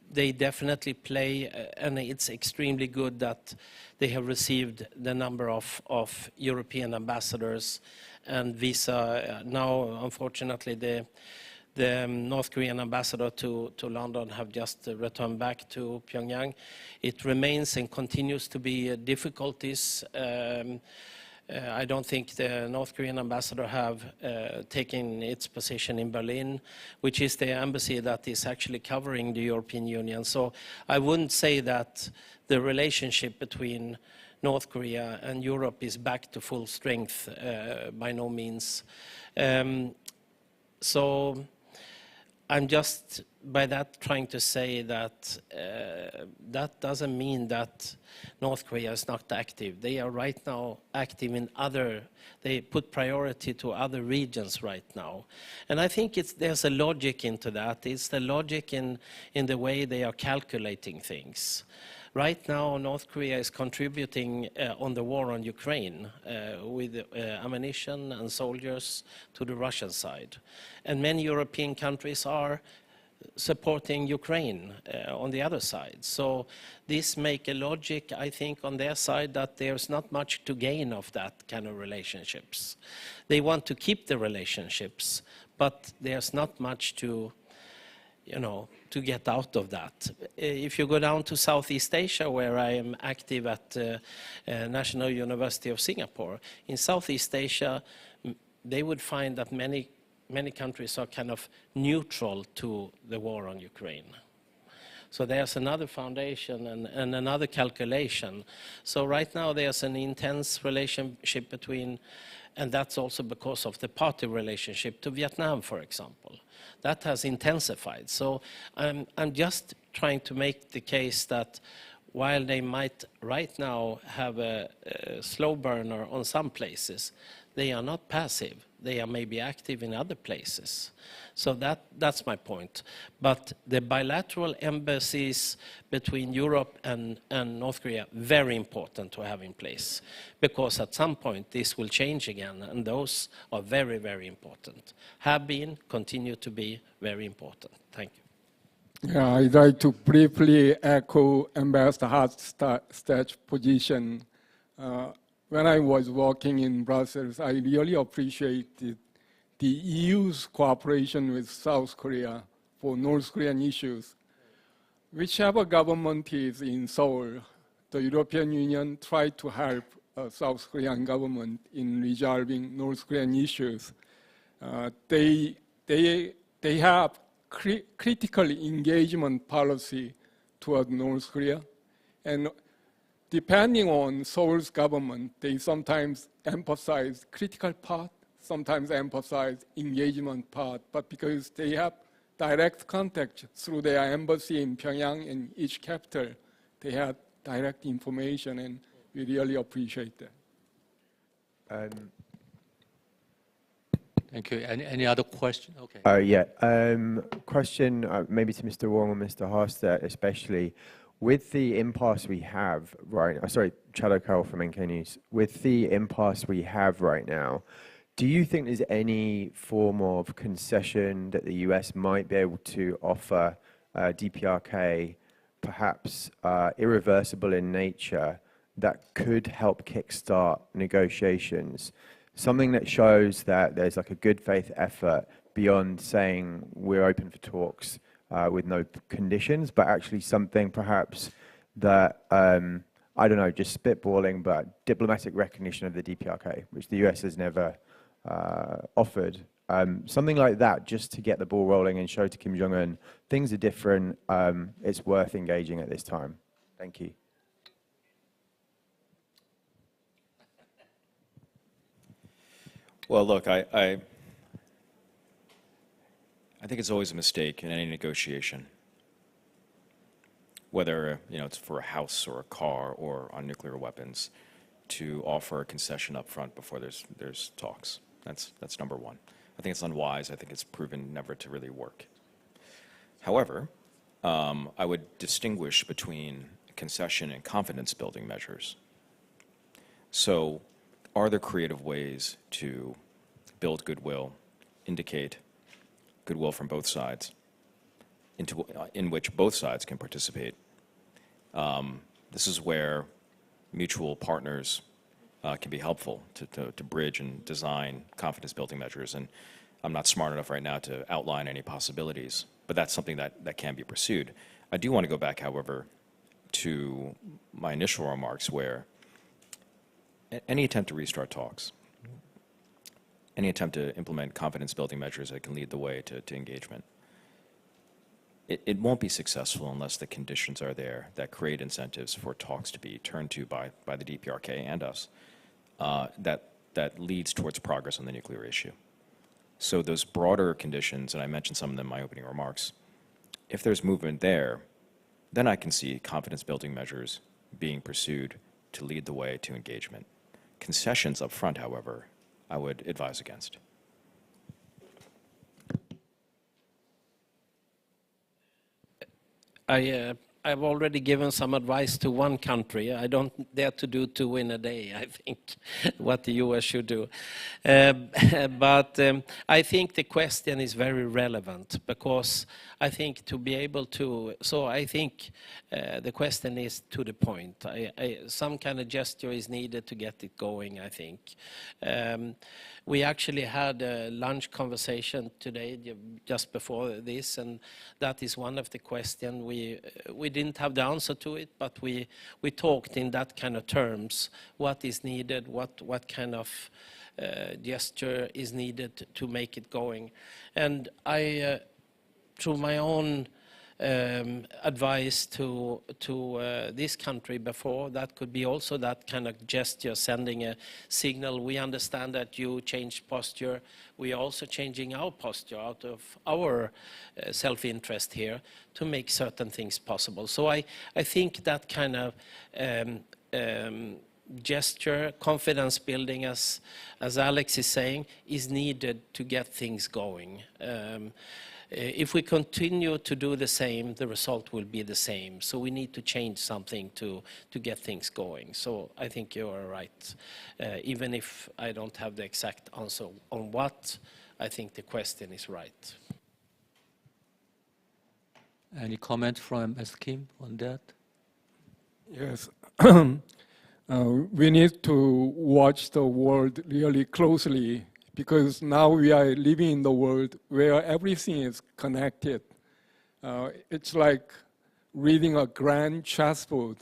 they definitely play, and it's extremely good that they have received the number of European ambassadors and visa. Now, unfortunately, the North Korean ambassador to London have just returned back to Pyongyang. It remains and continues to be difficulties. I don't think the North Korean ambassador have taken its position in Berlin, which is the embassy that is actually covering the European Union. So I wouldn't say that the relationship between North Korea and Europe is back to full strength, by no means. So I'm just by that trying to say that that doesn't mean that North Korea is not active. They are right now active in they put priority to other regions right now. And I think there's a logic into that. It's the logic in the way they are calculating things. Right now, North Korea is contributing on the war on Ukraine with ammunition and soldiers to the Russian side. And many European countries are supporting Ukraine on the other side. So this make a logic, I think, on their side that there's not much to gain of that kind of relationships. They want to keep the relationships, but there's not much to get out of that. If you go down to Southeast Asia, where I am active at National University of Singapore, in Southeast Asia, they would find that many many countries are kind of neutral to the war on Ukraine. So there's another foundation and another calculation. So right now there's an intense relationship between, and that's also because of the party relationship to Vietnam, for example. That has intensified. So I'm just trying to make the case that while they might right now have a slow burner on some places, they are not passive. They are maybe active in other places. So that's my point. But the bilateral embassies between Europe and North Korea, very important to have in place. Because at some point this will change again, and those are very, very important. Have been, continue to be very important. Thank you. Yeah, I'd like to briefly echo Ambassador Hartstadt's position. When I was working in Brussels, I really appreciated the EU's cooperation with South Korea for North Korean issues. Whichever government is in Seoul, the European Union tried to help South Korean government in resolving North Korean issues. They have critical engagement policy toward North Korea, and depending on Seoul's government, they sometimes emphasize critical part, sometimes emphasize engagement part, but because they have direct contact through their embassy in Pyongyang and each capital, they have direct information, and we really appreciate that. Thank you. Any other question? Okay. Yeah. Question maybe to Mr. Wong and Mr. Harstead especially. With the impasse we have right now, sorry, Chado Carroll from NK News. With the impasse we have right now, do you think there's any form of concession that the US might be able to offer DPRK, perhaps irreversible in nature, that could help kickstart negotiations? Something that shows that there's like a good faith effort beyond saying we're open for talks with no conditions, but actually something perhaps that, I don't know, just spitballing, but diplomatic recognition of the DPRK, which the US has never offered. Something like that, just to get the ball rolling and show to Kim Jong-un, things are different, it's worth engaging at this time. Thank you. Well, look, I think it's always a mistake in any negotiation, whether it's for a house or a car or on nuclear weapons, to offer a concession up front before there's talks. That's number one. I think it's unwise. I think it's proven never to really work. However, I would distinguish between concession and confidence-building measures. So, are there creative ways to build goodwill, indicate goodwill from both sides, in which both sides can participate? This is where mutual partners can be helpful to bridge and design confidence-building measures. And I'm not smart enough right now to outline any possibilities, but that's something that can be pursued. I do want to go back, however, to my initial remarks where any attempt to restart talks, any attempt to implement confidence-building measures that can lead the way to engagement, it won't be successful unless the conditions are there that create incentives for talks to be turned to by the DPRK and us, that leads towards progress on the nuclear issue. So those broader conditions, and I mentioned some of them in my opening remarks, if there's movement there, then I can see confidence-building measures being pursued to lead the way to engagement. Concessions up front, however, I would advise against. I've already given some advice to one country. I don't dare to do two in a day, I think, what the US should do. But I think the question is very relevant because I think to be able to, so I think the question is to the point. Some kind of gesture is needed to get it going, I think. We actually had a lunch conversation today, just before this, and that is one of the questions. We didn't have the answer to it, but we talked in that kind of terms. What is needed? What kind of gesture is needed to make it going. And I, through my own advice to this country before, that could be also that kind of gesture, sending a signal. We understand that you changed posture. We are also changing our posture out of our self-interest here to make certain things possible. So I think that kind of gesture, confidence building, as Alex is saying, is needed to get things going. If we continue to do the same, the result will be the same. So we need to change something to get things going. So I think you are right. Even if I don't have the exact answer on what, I think the question is right. Any comment from Ms. Kim on that? Yes. We need to watch the world really closely, because now we are living in the world where everything is connected. It's like reading a grand chessboard.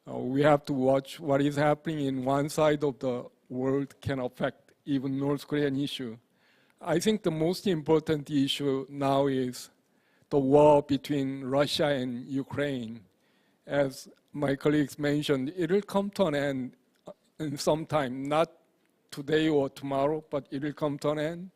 We have to watch what is happening in one side of the world can affect even North Korean issue. I think the most important issue now is the war between Russia and Ukraine. As my colleagues mentioned, it will come to an end in some time, not today or tomorrow, but it will come to an end.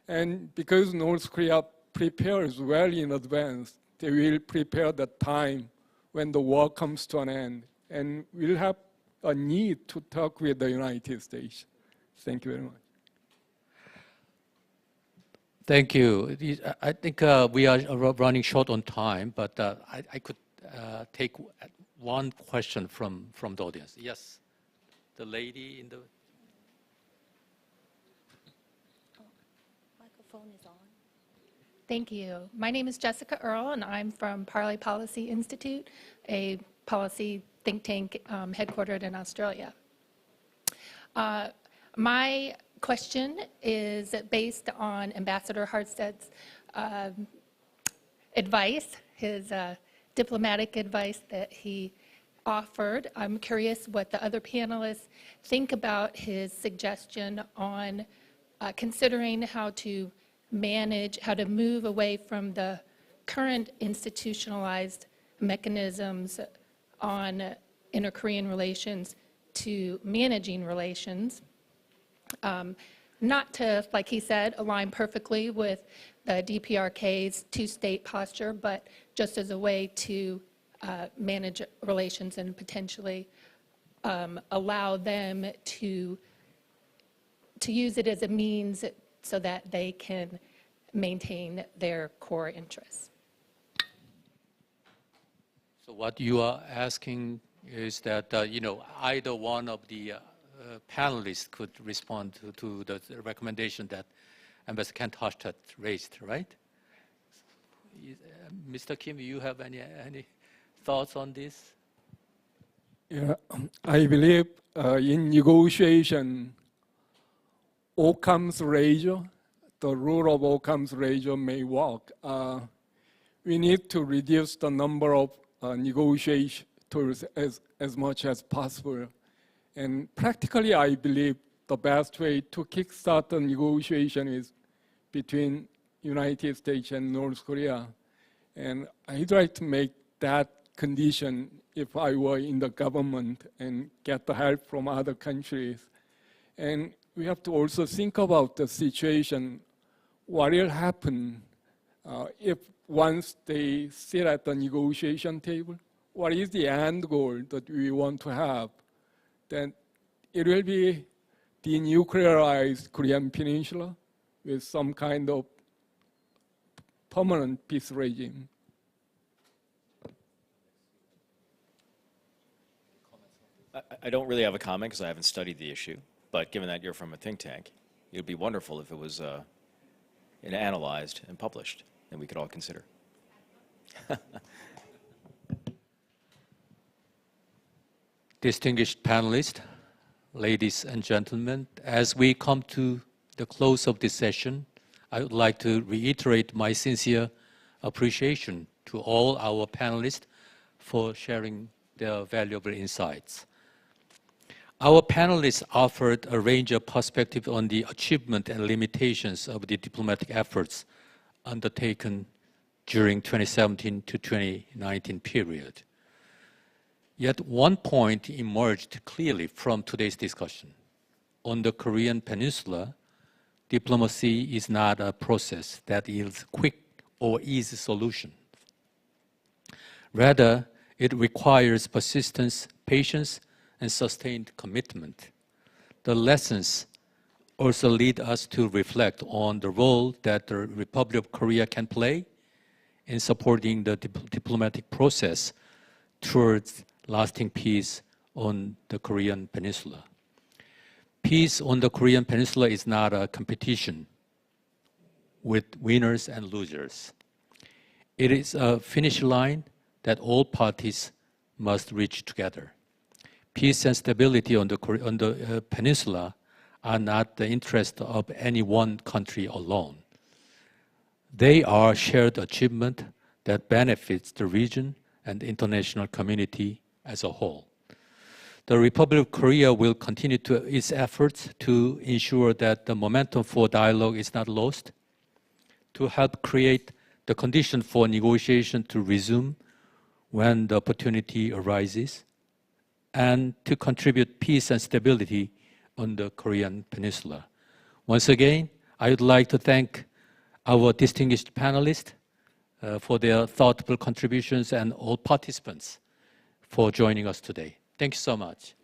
And because North Korea prepares well in advance, they will prepare the time when the war comes to an end. And we'll have a need to talk with the United States. Thank you very much. Thank you. I think we are running short on time, but I could take one question from the audience. Yes, the lady in the... Microphone is on. Thank you. My name is Jessica Earle, and I'm from Parley Policy Institute, a policy think tank headquartered in Australia. My question is based on Ambassador Harsted's advice, his diplomatic advice that he offered. I'm curious what the other panelists think about his suggestion on considering how to manage, how to move away from the current institutionalized mechanisms on inter-Korean relations to managing relations. Not to, like he said, align perfectly with the DPRK's two-state posture, but just as a way to manage relations and potentially allow them to use it as a means so that they can maintain their core interests. So what you are asking is that, either one of the panelists could respond to the recommendation that Ambassador Kent Hofstad raised, right? Mr. Kim, you have any thoughts on this? Yeah, I believe in negotiation, Occam's razor, the rule of Occam's razor may work. We need to reduce the number of negotiators as much as possible. And practically, I believe the best way to kickstart the negotiation is between United States and North Korea. And I'd like to make that condition if I were in the government and get the help from other countries. And we have to also think about the situation, what will happen if once they sit at the negotiation table, what is the end goal that we want to have? Then it will be denuclearized Korean Peninsula with some kind of permanent peace regime. I don't really have a comment because I haven't studied the issue, but given that you're from a think tank, it would be wonderful if it was analyzed and published, and we could all consider. Distinguished panelists, ladies and gentlemen, as we come to the close of this session, I would like to reiterate my sincere appreciation to all our panelists for sharing their valuable insights. Our panelists offered a range of perspectives on the achievement and limitations of the diplomatic efforts undertaken during 2017 to 2019 period. Yet one point emerged clearly from today's discussion. On the Korean Peninsula, diplomacy is not a process that yields quick or easy solutions. Rather, it requires persistence, patience, and sustained commitment. The lessons also lead us to reflect on the role that the Republic of Korea can play in supporting the diplomatic process towards lasting peace on the Korean Peninsula. Peace on the Korean Peninsula is not a competition with winners and losers. It is a finish line that all parties must reach together. Peace and stability on the peninsula are not the interest of any one country alone. They are shared achievement that benefits the region and the international community as a whole. The Republic of Korea will continue its efforts to ensure that the momentum for dialogue is not lost, to help create the condition for negotiation to resume when the opportunity arises, and to contribute peace and stability on the Korean Peninsula. Once again, I would like to thank our distinguished panelists for their thoughtful contributions and all participants for joining us today. Thank you so much.